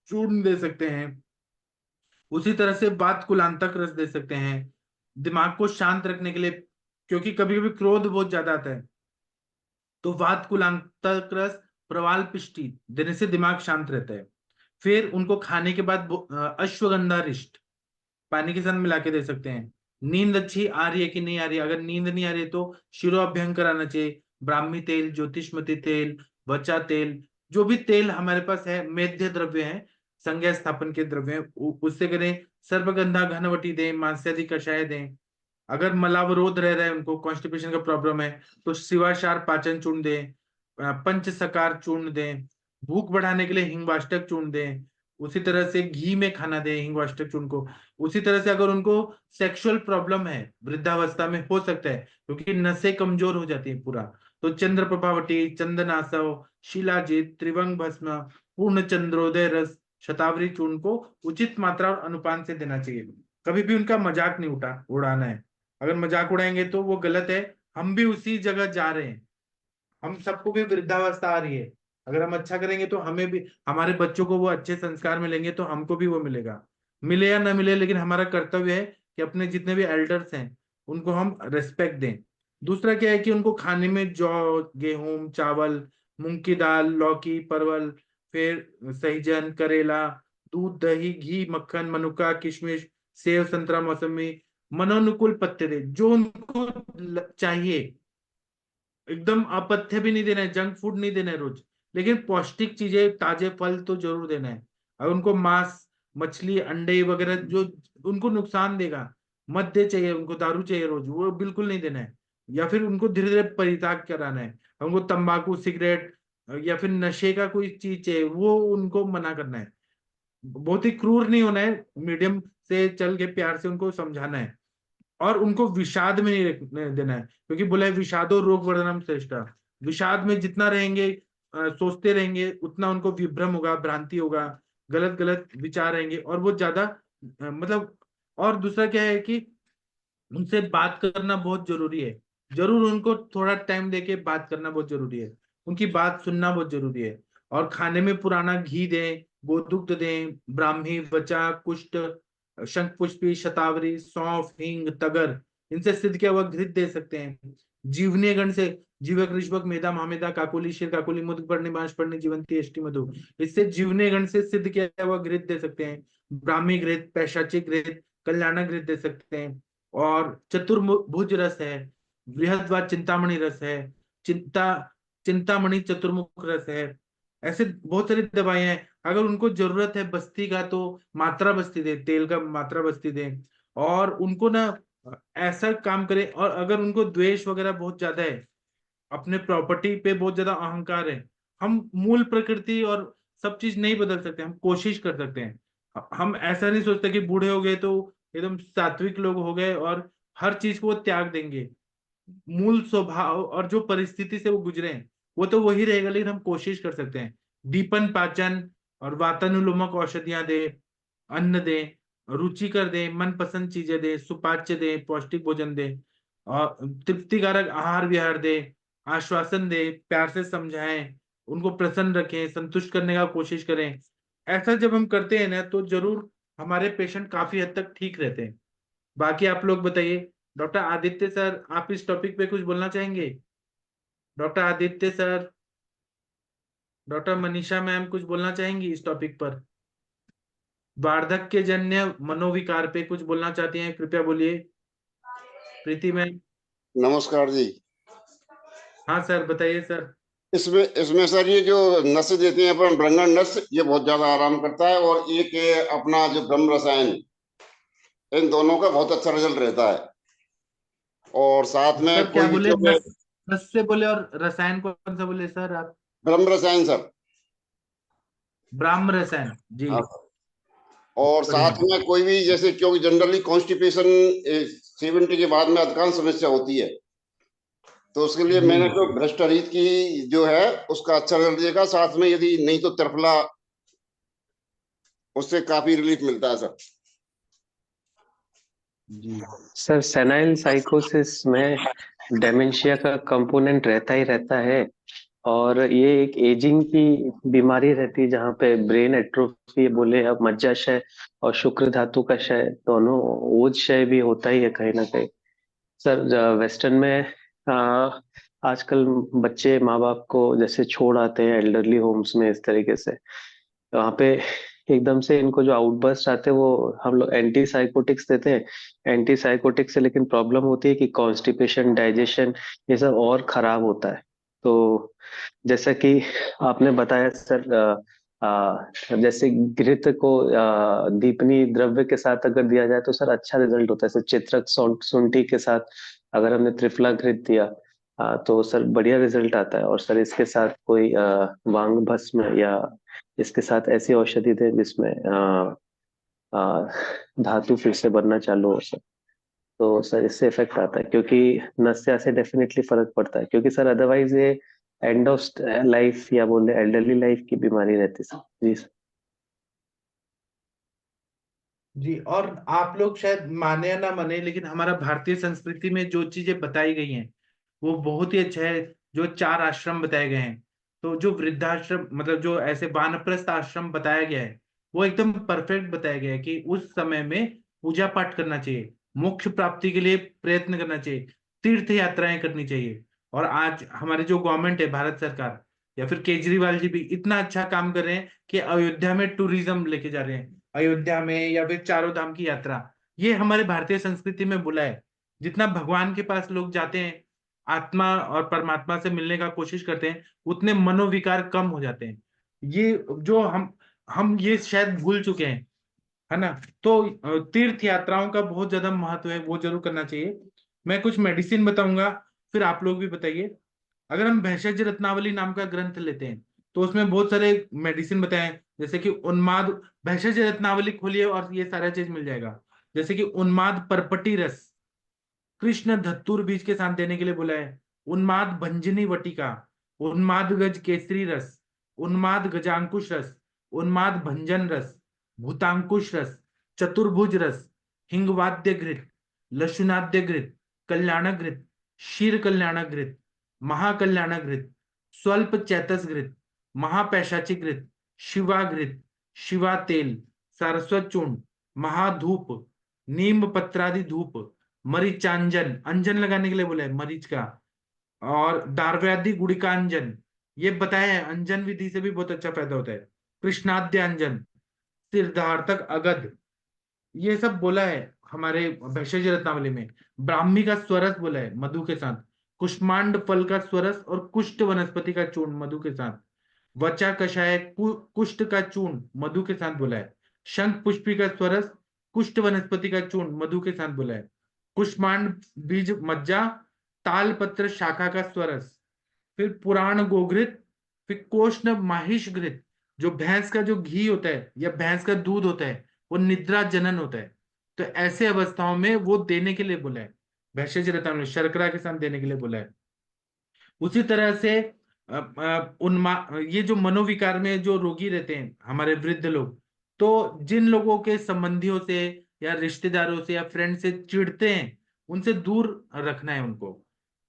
चूर्ण दे सकते हैं। उसी तरह से बात कुलांतक रस दे सकते हैं, दिमाग को शांत रखने के लिए, क्योंकि कभी कभी क्रोध बहुत ज्यादा आता है, तो वात कुलांतक रस, प्रवाल पिष्टी देने से दिमाग शांत रहता है। फिर उनको खाने के बाद अश्वगंधा रिष्ट पानी के साथ मिला के दे सकते हैं। नींद अच्छी आ रही है कि नहीं आ रही है, अगर नींद नहीं आ रही है तो शिरोअभ्यंग कराना चाहिए। ब्राह्मी तेल, ज्योतिषमती तेल, वचा तेल, जो भी तेल हमारे पास है, मेध्य द्रव्य है, संज्ञा स्थापन के द्रव्य हैं, उससे करें। सर्वगंधा घनवटी दें, मांसादी कषाय दें। अगर मलावरोध रह रहा है, उनको कॉन्स्टिपेशन का प्रॉब्लम है, तो शिवाशार पाचन चूर्ण दें, पंच सकार चूर्ण दें। भूख बढ़ाने के लिए हिंगवाष्टक चूर्ण दें। उसी तरह से घी में खाना दें हिंगवाष्टक चूर्ण को। उसी तरह से अगर उनको सेक्सुअल प्रॉब्लम है, वृद्धावस्था में हो सकता है क्योंकि नसें कमजोर हो जाती है पूरा, तो चंद्र प्रभावटी, चंदनासव, शिलाजीत, त्रिवंग भस्म, पूर्ण चंद्रोदय रस, शतावरी चूर्ण को उचित मात्रा और अनुपान से देना चाहिए। कभी भी उनका मजाक नहीं उड़ाना है। अगर मजाक उड़ाएंगे तो वो गलत है, हम भी उसी जगह जा रहे हैं। हम सबको भी वृद्धावस्था आ रही है, अगर हम अच्छा करेंगे तो हमें भी, हमारे बच्चों को वो अच्छे संस्कार मिलेंगे तो हमको भी वो मिलेगा, मिले या ना मिले, लेकिन हमारा कर्तव्य है कि अपने जितने भी एल्डर्स हैं उनको हम रेस्पेक्ट दें। दूसरा क्या है कि उनको खाने में जौ, गेहूं, चावल, मूंग की दाल, लौकी, परवल, फिर सहजन, करेला, दूध, दही, घी, मक्खन, मनुका, किशमिश, सेव, संतरा, मौसमी, मनोनुकूल पत्ते दे, जो उनको चाहिए। एकदम अपथ्य भी नहीं देना है, जंक फूड नहीं देना है रोज, लेकिन पौष्टिक चीजें, ताजे फल तो जरूर देना है। और उनको मांस, मछली, अंडे वगैरह जो उनको नुकसान देगा मत दे, चाहिए उनको दारू चाहिए रोज, वो बिल्कुल नहीं देना है। या फिर उनको धीरे धीरे परित्याग कराना है। उनको तंबाकू, सिगरेट या फिर नशे का कोई चीज चाहिए, वो उनको मना करना है। बहुत ही क्रूर नहीं होना है, मीडियम से चल के प्यार से उनको समझाना है। और उनको विषाद में नहीं रखने देना है, क्योंकि बोला है विषादो रोग वर्धनम श्रेष्ठा। विषाद में जितना रहेंगे, सोचते रहेंगे, उतना उनको विभ्रम होगा, भ्रांति होगा, गलत गलत विचार रहेंगे, और वो ज्यादा मतलब। और दूसरा क्या है कि उनसे बात करना बहुत जरूरी है। जरूर उनको थोड़ा टाइम देके बात करना बहुत जरूरी है, उनकी बात सुनना बहुत जरूरी है। और खाने में पुराना घी दें, गोदुग्ध दें, ब्राह्मी, वचा, कुष्ठ, शंखपुष्पी, शतावरी, सौंफ, हींग, तगर, इनसे सिद्ध किया हुआ घृत दे सकते हैं। जीवनीय गण से जीवक, ऋषभक, मेधा, महामेधा, काकोली, क्षीर काकोली, मुद्ग पर्णी, बांश पर्णी, जीवंती, अष्टि, मधु, इससे जीवनीय गण से सिद्ध किया हुआ घृत दे सकते हैं। ब्राह्मी घृत, पैशाचिक घृत, कल्याणक घृत दे सकते हैं। और चतुर्भुज रस है, बृहद्वार चिंतामणि रस है, चिंता चिंतामणि चतुर्मुख रस है। ऐसे बहुत सारी दवाएं हैं। अगर उनको जरूरत है बस्ती का तो मात्रा बस्ती दे, तेल का मात्रा बस्ती दे। और उनको ना ऐसा काम करे। और अगर उनको द्वेष वगैरह बहुत ज्यादा है, अपने प्रॉपर्टी पे बहुत ज्यादा अहंकार है, हम मूल प्रकृति और सब चीज नहीं बदल सकते, हम कोशिश कर सकते हैं। हम ऐसा नहीं सोचते कि बूढ़े हो गए तो एकदम सात्विक लोग हो गए और हर चीज को वो त्याग देंगे। मूल स्वभाव और जो परिस्थिति से वो गुजरे हैं वो तो वही रहेगा, लेकिन हम कोशिश कर सकते हैं। दीपन पाचन और वातानुलोमक औषधियां दे, अन्न दे, रुचिकर दे, मनपसंद चीजें दे, सुपाच्य दे, पौष्टिक भोजन दे, और तृप्तिकारक आहार विहार दे, आश्वासन दे, प्यार से समझाएं, उनको प्रसन्न रखें, संतुष्ट करने का कोशिश करें। ऐसा जब हम करते हैं ना तो जरूर हमारे पेशेंट काफी हद तक ठीक रहते हैं। बाकी आप लोग बताइए। डॉक्टर आदित्य सर, आप इस टॉपिक पे कुछ बोलना चाहेंगे? Doctor Aditya sir, doctor Manisha ma'am कुछ बोलना चाहेंगी इस टॉपिक पर? वार्धक्य जन्य मनोविकार पे कुछ बोलना चाहती हैं? कृपया बोलिए। प्रीति मैम। नमस्कार जी। हाँ सर, बताइए सर। इसमें इसमें सर ये जो नस देते हैं अपन, ब्रंगन नस, ये बहुत ज्यादा आराम करता है। और एक ये अपना जो ब्रह्म रसायन, इन दोनों का बहुत अच्छा रिजल्ट रहता है। और साथ में सर क्या कोई भी बोले? जो है, नस से बोले, और रसायन कौन सा बोले सर आप? ब्रह्म रसायन सर। ब्राह्म रसायन जी। हाँ। और बढ़िया। साथ में कोई भी जैसे, क्योंकि जनरली कॉन्स्टिपेशन 70 के बाद में अधिकांश समस्या होती है, तो उसके लिए जी मैंने जो भ्रष्ट हरित की जो है उसका अच्छा रिजल्ट देखा। साथ में यदि नहीं तो त्रिफला, उससे काफी रिलीफ मिलता है सर। जी। सर सेनाइल साइकोसिस में डेमेंशिया का कंपोनेंट रहता ही रहता है, और ये एक एजिंग की बीमारी रहती है जहाँ पे ब्रेन एट्रोफी बोले, अब मज्जाक्षय और शुक्र धातु का क्षय, दोनों ओज क्षय भी होता ही है कहीं ना कहीं। सर वेस्टर्न में आजकल बच्चे माँ बाप को जैसे छोड़ आते हैं एल्डरली होम्स में इस तरीके से, वहाँ पे एकदम से इनको जो आउटबर्स्ट आते हैं वो हम लोग एंटी साइकोटिक्स देते हैं। एंटी साइकोटिक्स से लेकिन प्रॉब्लम होती है कि कॉन्स्टिपेशन, डाइजेशन, ये सब और खराब होता है। तो जैसा कि आपने बताया सर, जैसे घृत को दीपनी द्रव्य के साथ अगर दिया जाए तो सर अच्छा रिजल्ट होता है। सर चित्रक शुंठी के साथ अगर हमने त्रिफला घृत दिया तो सर बढ़िया रिजल्ट आता है। और सर इसके साथ कोई वांग भस्म या इसके साथ ऐसी औषधि दें जिसमें धातु फिर से बनना चालू हो सर, तो सर इससे इफेक्ट आता है, क्योंकि नस्या से डेफिनेटली फर्क पड़ता है। क्योंकि सर अदरवाइज ये एंड ऑफ लाइफ या बोले एल्डरली लाइफ की बीमारी रहती है सर। जी सर। जी। और आप लोग शायद माने या ना माने, लेकिन हमारा भारतीय संस्कृति में जो चीजें बताई गई हैं वो बहुत ही अच्छा है। जो 4 आश्रम बताए गए हैं, तो जो वृद्धाश्रम मतलब जो ऐसे वानप्रस्थ आश्रम बताया गया है वो एकदम परफेक्ट बताया गया है कि उस समय में पूजा पाठ करना चाहिए, मोक्ष प्राप्ति के लिए प्रयत्न करना चाहिए, तीर्थ यात्राएं करनी चाहिए। और आज हमारे जो गवर्नमेंट है, भारत सरकार या फिर केजरीवाल जी भी इतना अच्छा काम कर रहे हैं कि अयोध्या में टूरिज्म लेके जा रहे हैं, अयोध्या में या फिर चारों धाम की यात्रा। ये हमारे भारतीय संस्कृति में बुला है। जितना भगवान के पास लोग जाते हैं, आत्मा और परमात्मा से मिलने का कोशिश करते हैं, उतने मनोविकार कम हो जाते हैं। ये जो हम ये शायद भूल चुके हैं, है ना। तो तीर्थ यात्राओं का बहुत ज्यादा महत्व है, वो जरूर करना चाहिए। मैं कुछ मेडिसिन बताऊंगा, फिर आप लोग भी बताइए। अगर हम भेषज रत्नावली नाम का ग्रंथ लेते हैं तो उसमें बहुत सारे मेडिसिन बताए हैं, जैसे कि उन्माद, भेषज रत्नावली खोलिए और ये सारा चीज मिल जाएगा। जैसे कि उन्माद परपटी रस कृष्ण धतूर बीज के साथ देने के लिए बोला है, उन्माद भंजनी वटिका, उन्माद गज केसरी रस, उन्माद गजांकुश रस, उन्माद भंजन रस, भूतांकुश रस, चतुर्भुज रस, हिंगवाद्य घृत, लशुनाद्य घृत, कल्याण घृत, क्षीर कल्याण घृत, महाकल्याण घृत, स्वल्प चैतस घृत, महापैशाची घृत, शिवा घृत, शिवा तेल, सारस्वत चूर्ण, महाधूप, नीम पत्रादि धूप, मरीचांजन, अंजन लगाने के लिए बोला है मरीच का, और दार्व्यादि गुड़िका अंजन, ये बताया है अंजन विधि से भी बहुत अच्छा फायदा होता है। कृष्णाद्य अंजन, सिद्धार्थक अगध, ये सब बोला है हमारे भेषज रत्नावली में। ब्राह्मी का स्वरस बोला है मधु के साथ, कुष्मांड फल का स्वरस और कुष्ठ वनस्पति का चूर्ण मधु के साथ, वचा कषाय कुष्ठ का चूर्ण मधु के साथ बोला है, शंख पुष्पी का स्वरस, कुष्ठ वनस्पति का चूर्ण मधु के साथ बोला है, कुष्मांड बीज मज्जा, ताल पत्र शाखा का स्वरस, फिर पुराण गोघृत, फिर कोष्ण माहिष घृत, जो भैंस का जो घी होता है या भैंस का दूध होता है वो निद्रा जनन होता है, तो ऐसे अवस्थाओं में वो देने के लिए बोला है। भेषज रत्नावली शर्करा के साथ देने के लिए बोला है। उसी तरह से ये जो मनोविकार में जो रोगी रहते हैं हमारे वृद्ध लोग, तो जिन लोगों के संबंधियों से या रिश्तेदारों से या फ्रेंड से चिढ़ते हैं उनसे दूर रखना है उनको।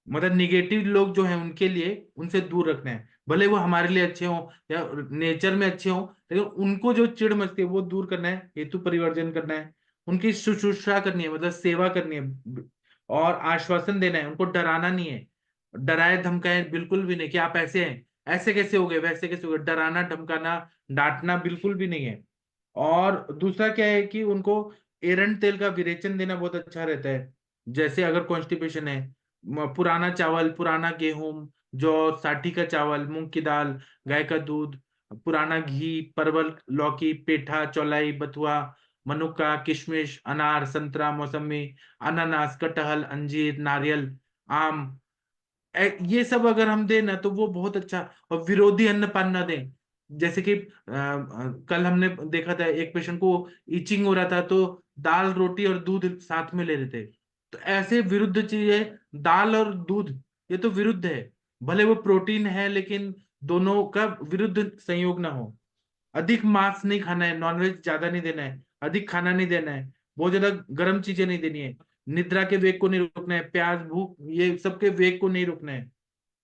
मतलब निगेटिव लोग जो हैं उनके लिए उनसे दूर रखना है, भले वो हमारे लिए अच्छे हों या नेचर में अच्छे हों, लेकिन उनको जो चिढ़ मचती है वो दूर करना है, हेतु परिवर्जन करना है, उनकी शुश्रूषा करनी है, मतलब सेवा करनी है, और आश्वासन देना है, उनको डराना नहीं है। डराए धमकाए बिल्कुल भी नहीं कि आप ऐसे हैं, ऐसे कैसे हो गए, वैसे कैसे हो गए, डराना धमकाना डांटना बिल्कुल भी नहीं है। और दूसरा क्या है कि उनको एरंड तेल का विरेचन देना बहुत अच्छा रहता है। जैसे अगर कॉन्स्टिपेशन है, पुराना चावल, पुराना गेहूं, जौ, साठी का चावल, मूंग की दाल, गाय का दूध, पुराना घी, परवल, लौकी, पेठा, चौलाई, बथुआ, मनुक्का, किशमिश, अनार, संतरा, मौसमी, अनानास, कटहल, अंजीर, नारियल, आम, ये सब अगर हम दें ना तो वो बहुत अच्छा। और विरोधी अन्नपान ना दें। जैसे कि कल हमने देखा था एक पेशेंट को इचिंग हो रहा था तो दाल रोटी और दूध साथ में ले रहे थे, तो ऐसे विरुद्ध चीजें, दाल और दूध ये तो विरुद्ध है, भले वो प्रोटीन है लेकिन दोनों का विरुद्ध संयोग ना हो। अधिक मांस नहीं खाना है, नॉनवेज ज्यादा नहीं देना है, अधिक खाना नहीं देना है, बहुत ज्यादा गर्म चीजें नहीं देनी है, निद्रा के वेग को नहीं रोकना है, प्याज भूख ये सबके वेग को नहीं रोकना है,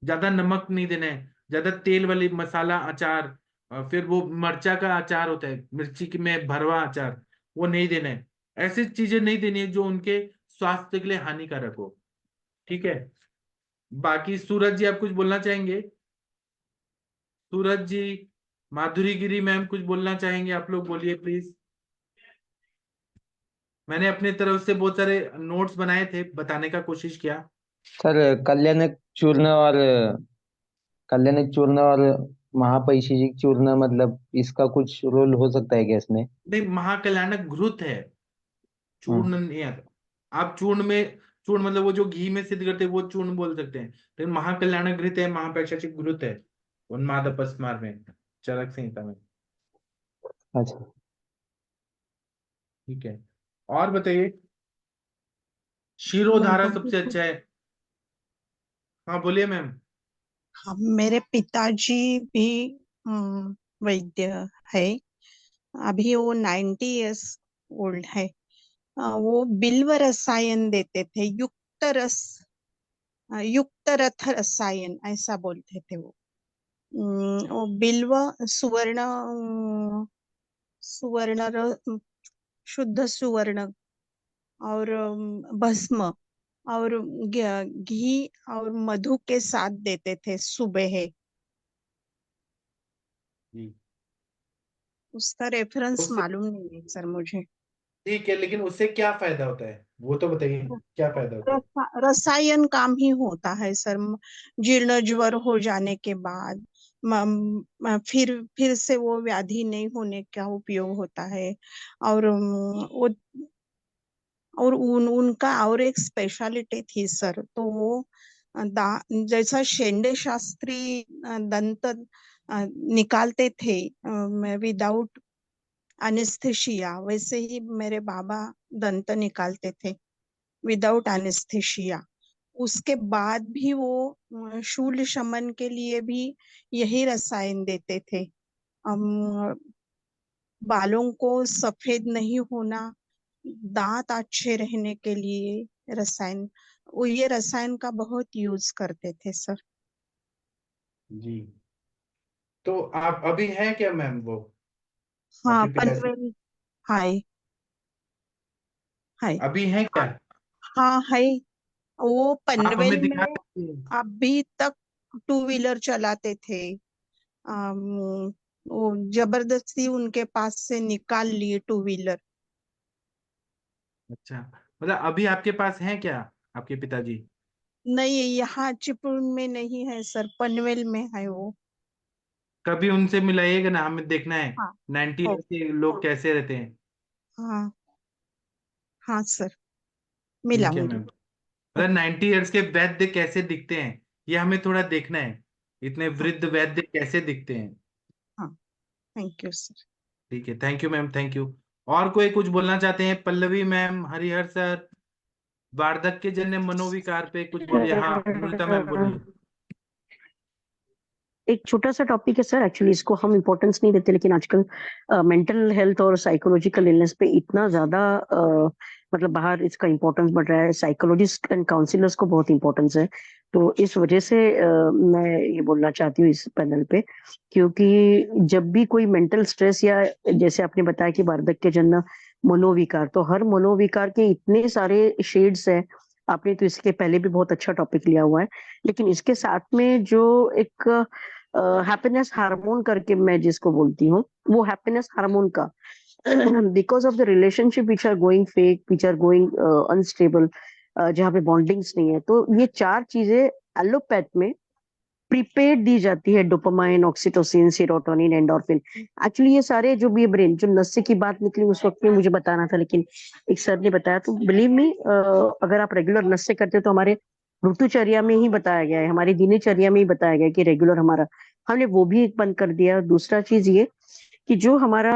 ज्यादा नमक नहीं देना है, ज्यादा तेल वाली मसाला अचार, फिर वो मरचा का अचार होता है, मिर्ची की में भरवा अचार, वो नहीं देना है। ऐसी चीजें नहीं देनी है जो उनके स्वास्थ्य के लिए हानिकारक हो। ठीक है। बाकी सूरज जी आप कुछ बोलना चाहेंगे? सूरज जी, माधुरी गिरी मैम कुछ बोलना चाहेंगे? आप लोग बोलिए प्लीज। मैंने अपने तरफ से बहुत सारे नोट्स बनाए थे, बताने का कोशिश किया। सर कल्याणक चूर्ण और महापैशिक चूर्ण, मतलब इसका कुछ रोल हो सकता है क्या इसमें? नहीं, महाकल्याणक घृत है, हम्म, चूर्ण नहीं आता। आप चूर्ण में, चूर्ण मतलब वो जो घी में सिद्ध करते हैं वो चूर्ण बोल सकते हैं, लेकिन महाकल्याणक घृत है, महापैशाचिक घृत है उन्माद अपस्मार में, चरक संहिता में। अच्छा। ठीक है, और बताइए। शिरोधारा सबसे अच्छा है। हाँ बोलिए मैम। हाँ, मेरे पिताजी भी वैद्य है। अभी वो 90 इयर्स ओल्ड है। वो बिल्व रसायन देते थे, युक्त रथ रसायन ऐसा बोलते थे वो। वो बिल्व, सुवर्ण, सुवर्ण शुद्ध सुवर्ण, और भस्म, और घी और मधु के साथ देते थे सुबह। जी। उसका रेफरेंस उससे मालूम नहीं है सर मुझे। ठीक है, लेकिन उससे क्या फायदा होता है वो तो बताइए, क्या फायदा होता है? रसायन काम ही होता है सर। जीर्ण ज्वर हो जाने के बाद फिर से वो व्याधि नहीं होने का उपयोग होता है। और वो, और उनका और एक स्पेशलिटी थी सर। तो वो जैसा शेंडे शास्त्री दंत निकालते थे विदाउट एनेस्थेसिया, वैसे ही मेरे बाबा दंत निकालते थे विदाउट एनेस्थेसिया। उसके बाद भी वो शूल शमन के लिए भी यही रसायन देते थे। बालों को सफेद नहीं होना, दांत अच्छे रहने के लिए रसायन, वो ये रसायन का बहुत यूज करते थे सर। जी। तो आप अभी हैं क्या मैम वो, हाँ आपके पिताजी पनवेल। हाय। हाय। अभी हैं क्या? हाँ है। वो आप हमें पनवेल दिखा में सकते हैं? अभी तक टू व्हीलर चलाते थे। वो जबरदस्ती उनके पास से निकाल लिए टू व्हीलर। अच्छा, मतलब अभी आपके पास हैं क्या आपके पिताजी? नहीं, यहाँ चिपळूण में नहीं है सर, पनवेल में है वो। कभी उनसे मिलाइएगा ना, हमें देखना है हाँ। 90 ओ, ईयर्स के लोग कैसे रहते हैं। हाँ। हाँ सर, ठीक है मिलाऊंगी। मैम, मतलब 90 ईयर्स के वैद्य कैसे दिखते हैं, ये हमें थोड़ा देखना है, इतने हाँ। वृद्ध वैद्य कैसे दिखते हैं। हाँ, थैंक यू सर। ठीक है, thank you ma'am, thank you. और कोई कुछ बोलना चाहते हैं? पल्लवी मैम, हरिहर सर, वार्धक्य जन्य मनोविकार पे कुछ बोलिए। हाँ, अमृता मैम बोलिए। एक छोटा सा टॉपिक है सर, एक्चुअली इसको हम इम्पोर्टेंस नहीं देते, लेकिन आजकल मेंटल हेल्थ और साइकोलॉजिकल इलनेस पे इतना ज्यादा मतलब बाहर इसका इम्पोर्टेंस बढ़ रहा है, साइकोलॉजिस्ट एंड काउंसलर्स को बहुत इम्पोर्टेंस है। तो इस वजह से मैं ये बोलना चाहती हूँ इस पैनल पे, क्योंकि जब भी कोई मेंटल स्ट्रेस या जैसे आपने बताया कि वार्धक्यजन्य मनोविकार, तो हर मनोविकार के इतने सारे शेड्स हैं। आपने तो इसके पहले भी बहुत अच्छा टॉपिक लिया हुआ है, लेकिन इसके साथ में जो एक हैप्पीनेस हार्मोन करके मैं जिसको बोलती हूँ, वो हैप्पीनेस हार्मोन का because of the relationship which are going fake, which are going unstable, जहाँ पे बॉन्डिंग्स नहीं है, तो ये चार चीजें एलोपैथ में प्रीपेड दी जाती है, dopamine, oxytocin, serotonin, endorphin. Actually ये सारे जो भी ब्रेन, जो नशे की बात निकली उस वक्त में मुझे बताना था, लेकिन एक सर ने बताया, तो बिलीव मी, अगर आप रेगुलर नशे करते हो तो हमारे ऋतुचर्या में ही बताया गया है, हमारी दिनचर्या में ही बताया गया है कि रेगुलर हमारा, हमने वो भी एक बंद कर दिया। दूसरा चीज ये कि जो हमारा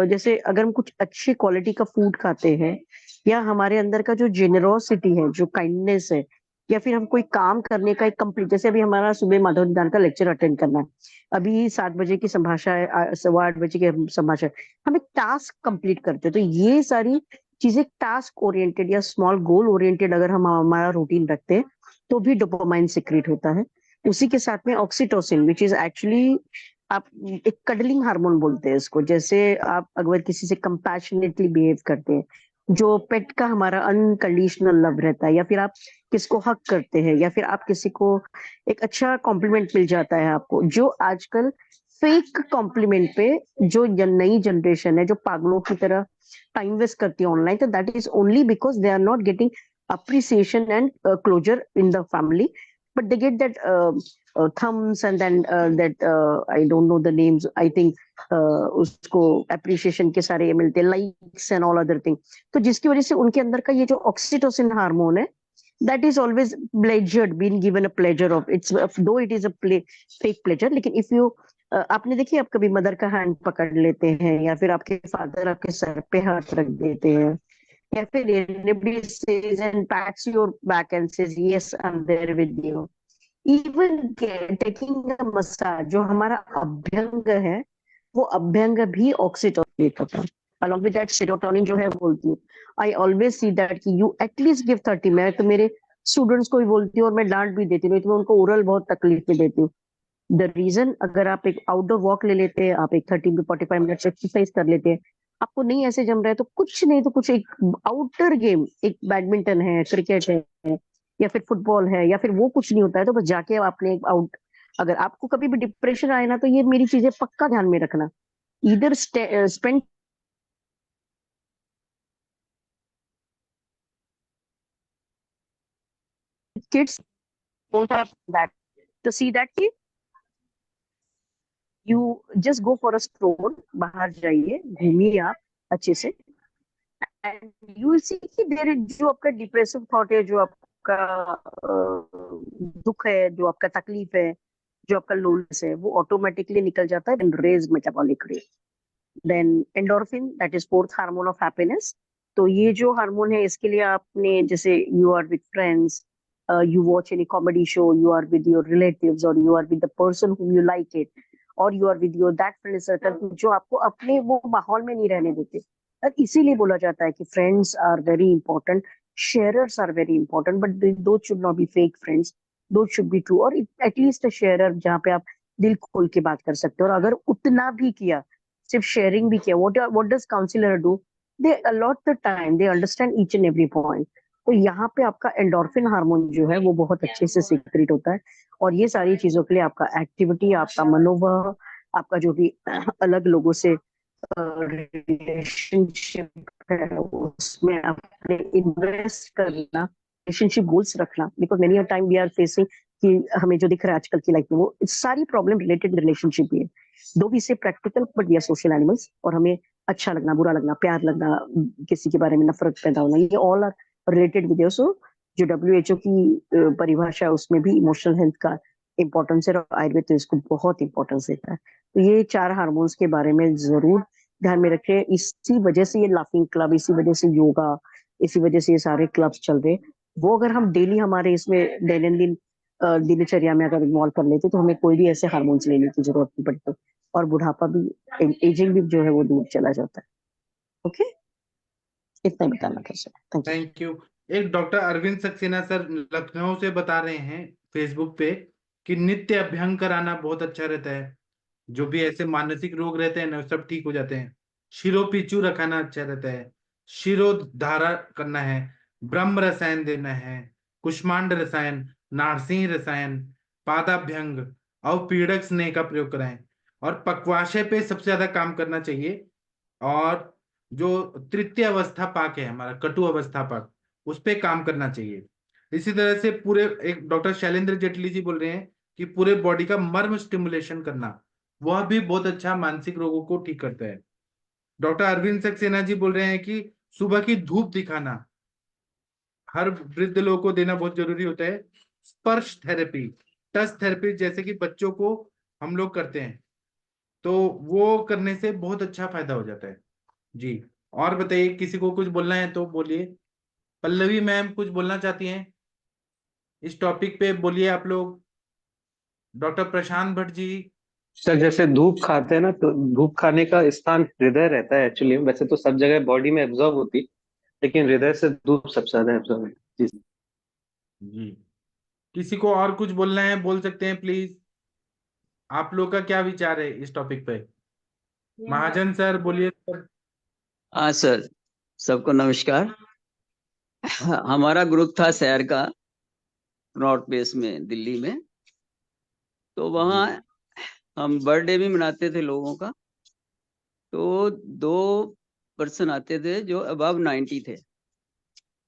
जैसे अगर हम कुछ अच्छे क्वालिटी का फूड खाते हैं, या हमारे अंदर का जो जेनरोसिटी है, जो काइंडनेस है, या फिर हम कोई काम करने का एक कंप्लीट, जैसे अभी हमारा सुबह माधव निदान का लेक्चर अटेंड करना है, अभी 7 बजे की संभाषा है, 8:15 की संभाषा है, हम एक टास्क कंप्लीट करते हैं। तो ये सारी चीजें टास्क ओरिएंटेड या स्मॉल गोल ओरिएंटेड अगर हम हमारा रूटीन रखते हैं, तो भी डोपामाइन सिक्रेट होता है। उसी के साथ में ऑक्सीटोसिन, विच इज एक्चुअली, आप एक कडलिंग हार्मोन बोलते हैं इसको, जैसे आप अगर किसी से कंपैशनेटली बिहेव करते हैं, जो पेट का हमारा अनकंडीशनल लव रहता है, या फिर आप किसको हक करते हैं, या फिर आप किसी को एक अच्छा कॉम्प्लीमेंट मिल जाता है आपको, जो आजकल फेक कॉम्प्लीमेंट पे जो नई जनरेशन है जो पागलों की तरह टाइम वेस्ट करती है ऑनलाइन, तो that is only because they are not getting appreciation and closure in the family, but they get that thumbs, and then that I don't know the names, I think उसको appreciation के सारे ये मिलते हैं, likes and all other thing, तो जिसकी वजह से उनके अंदर का ये जो ऑक्सीटोसिन हार्मोन है, that is always pleasured, being given a pleasure of it's, though it is a fake pleasure, लेकिन if you आपने देखिए, आप कभी मदर का हैंड पकड़ लेते हैं, या फिर आपके फादर आपके सर पे हाथ रख देते हैं, या फिर anybody says and pats your back and says yes I'm there with you, even taking a massage, जो हमारा अभ्यंग है, वो अभ्यंग भी ऑक्सीटोसिन होता है, along with that serotonin जो है बोलती हूँ। I always see that कि you at least give 30, मैं तो मेरे स्टूडेंट्स को भी बोलती हूँ और मैं डांट भी देती हूँ, तो मैं उनको ओरल बहुत तकलीफ में देती हूँ, द रीजन, अगर आप एक आउटडोर वॉक ले लेते हैं, आप एक 30 to 45 मिनट्स एक्सरसाइज कर लेते हैं, आपको नहीं ऐसे जम रहा है तो कुछ नहीं तो कुछ एक आउटडोर गेम, एक बैडमिंटन है, क्रिकेट है, या फिर फुटबॉल है, या फिर वो कुछ नहीं होता है तो बस जाके आपने एक आउट, अगर आपको कभी भी डिप्रेशन आए ना तो ये मेरी चीजें पक्का ध्यान में रखना, इधर spend kids don't have that to see that कि you just go for a stroll, बाहर जाइए, घूमिए आप अच्छे से, एंड यू विल सी कि देयर जो आपका डिप्रेसिव थॉट है, जो आपका दुख है, जो आपका तकलीफ है, जो आपका लोनेस है, वो ऑटोमेटिकली निकल जाता है, raise metabolic rate, then endorphin, that is fourth hormone of happiness. तो ये जो हार्मोन है, इसके लिए आपने, जैसे you are with friends, you watch any comedy show, you are with your relatives, or you are with the person whom you like it, or you are with your that friend circle जो आपको अपने वो माहौल में नहीं रहने देते। और इसीलिए बोला जाता है कि friends are very important, sharers are very important, but though should not be fake friends, though should be true, और एटलीस्ट अ शेयरर जहाँ पे आप दिल खोल के बात कर सकते हो। और अगर उतना भी किया, सिर्फ शेयरिंग भी किया, what does counselor do? They allot the time, they understand each and every point। तो यहाँ पे आपका एंडोर्फिन हार्मोन जो है वो बहुत अच्छे से सीक्रेट होता है, और ये सारी चीजों के लिए आपका एक्टिविटी, आपका मनोभाव, आपका जो भी अलग लोगों से रिलेशनशिप है उसमें आपने इन्वेस्ट करना, रिलेशनशिप गोल्स रखना, because many a time we are facing कि हमें जो दिख रहा है आजकल की लाइफ में वो सारी प्रॉब्लम रिलेटेड रिलेशनशिप ही है। दो भी से practical, but we are social animals, और हमें अच्छा लगना, बुरा लगना, प्यार लगना, किसी के बारे में नफरत पैदा होना, ये ऑल आर रिलेटेड विद। सो जो WHO की परिभाषा है उसमें भी इमोशनल हेल्थ का इंपॉर्टेंस है, और आयुर्वेद तो इसको बहुत इंपॉर्टेंस देता है। तो ये 4 हार्मोन्स के बारे में जरूर ध्यान में रखें। इसी वजह से ये लाफिंग क्लब, इसी वजह से योगा, इसी वजह से ये सारे क्लब्स चल रहे, वो अगर हम डेली हमारे इसमें दैनंदिन दिनचर्या में अगर इन्वॉल्व कर लेते तो हमें कोई भी ऐसे हार्मोन्स लेने की जरूरत नहीं पड़ती, और बुढ़ापा भी, एजिंग भी जो है वो दूर चला जाता है। ओके, इतना ही बताना था sir, thank you. Thank you. एक डॉक्टर अरविंद सक्सेना सर लखनऊ से बता रहे हैं फेसबुक पे कि नित्य अभ्यंग कराना बहुत अच्छा रहता है, जो भी ऐसे मानसिक रोग रहते हैं ना सब ठीक हो जाते हैं। शिरोपीचू रखाना अच्छा रहता है, शिरोधारा करना है, ब्रह्म रसायन देना है, कुष्मांड रसायन, नारसिंह रसायन, पादाभ्यंग और पीड़क स्नेह का प्रयोग कराएं, और पक्वाशय पे सबसे ज्यादा काम करना चाहिए, और जो तृतीय अवस्था पाक है हमारा कटु अवस्था पाक, उस पे काम करना चाहिए। इसी तरह से पूरे, एक डॉक्टर शैलेंद्र जेटली जी बोल रहे हैं कि पूरे बॉडी का मर्म स्टिमुलेशन करना, वह भी बहुत अच्छा मानसिक रोगों को ठीक करता है। डॉक्टर अरविंद सक्सेना जी बोल रहे हैं कि सुबह की धूप दिखाना हर वृद्ध लोगों को देना बहुत जरूरी होता है। स्पर्श थेरेपी, टच थेरेपी, जैसे कि बच्चों को हम लोग करते हैं, तो वो करने से बहुत अच्छा फायदा हो जाता है जी। और बताइए, किसी को कुछ बोलना है तो बोलिए। पल्लवी मैम कुछ बोलना चाहती हैं इस टॉपिक पे, बोलिए आप लोग। डॉक्टर प्रशांत भट्ट जी। सर जैसे धूप खाते हैं ना, तो धूप खाने का स्थान हृदय रहता है एक्चुअली, वैसे तो सब जगह बॉडी में एब्जॉर्ब होती, लेकिन हृदय से धूप सबसे ज्यादा एब्जॉर्ब होती जी। जी, किसी को और कुछ बोलना है बोल सकते हैं प्लीज। आप लोग का क्या विचार है इस टॉपिक पे? महाजन सर बोलिए सर। हाँ सर, सबको नमस्कार। हमारा ग्रुप था शहर का, नॉर्थ बेस में, दिल्ली में। तो वहाँ हम बर्थडे भी मनाते थे लोगों का। तो 2 पर्सन आते थे जो अबव 90 थे।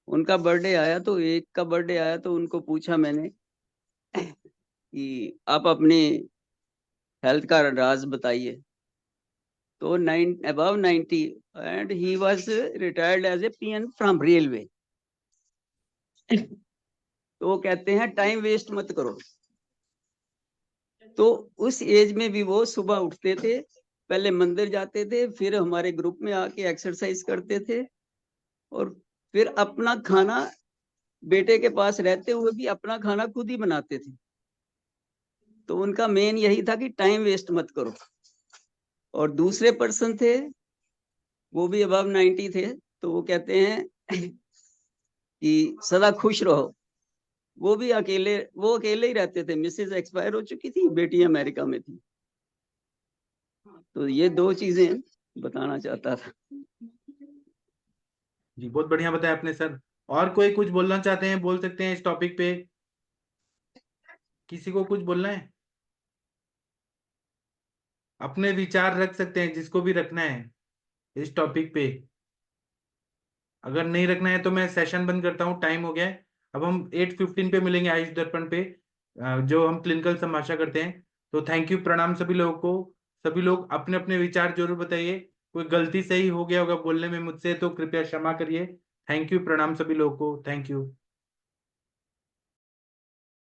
उनका बर्थडे आया, तो एक का बर्थडे आया तो उनको पूछा मैंने कि आप अपनी हेल्थ का राज बताइए। तो above 90, and he was retired as a PN from railway. तो वो कहते हैं टाइम वेस्ट मत करो। तो उस एज में भी वो सुबह उठते थे, पहले मंदिर जाते थे, फिर हमारे ग्रुप में आके एक्सरसाइज करते थे, और फिर अपना खाना, बेटे के पास रहते हुए भी अपना खाना खुद ही बनाते थे। तो उनका मेन यही था कि टाइम वेस्ट मत करो। और दूसरे पर्सन थे, वो भी अबव 90 थे। तो वो कहते हैं कि सदा खुश रहो। वो अकेले ही रहते थे। मिसेज एक्सपायर हो चुकी थी, बेटी अमेरिका में थी। तो ये 2 चीजें बताना चाहता था। जी बहुत बढ़िया बताया आपने सर। और कोई कुछ बोलना चाहते हैं बोल सकते हैं इस टॉपिक पे। किसी को कुछ बोलना है? अपने विचार रख सकते हैं जिसको भी रखना है इस टॉपिक पे। अगर नहीं रखना है तो मैं सेशन बंद करता हूँ, टाइम हो गया है। अब हम 8:15 पे मिलेंगे आयुष दर्पण पे, जो हम क्लिनिकल संभाषा करते हैं। तो थैंक यू, प्रणाम सभी लोगों को। सभी लोग अपने अपने विचार जरूर बताइए। कोई गलती सही हो गया होगा बोलने में मुझसे तो कृपया क्षमा करिए। थैंक यू, प्रणाम सभी लोगों को, थैंक यू।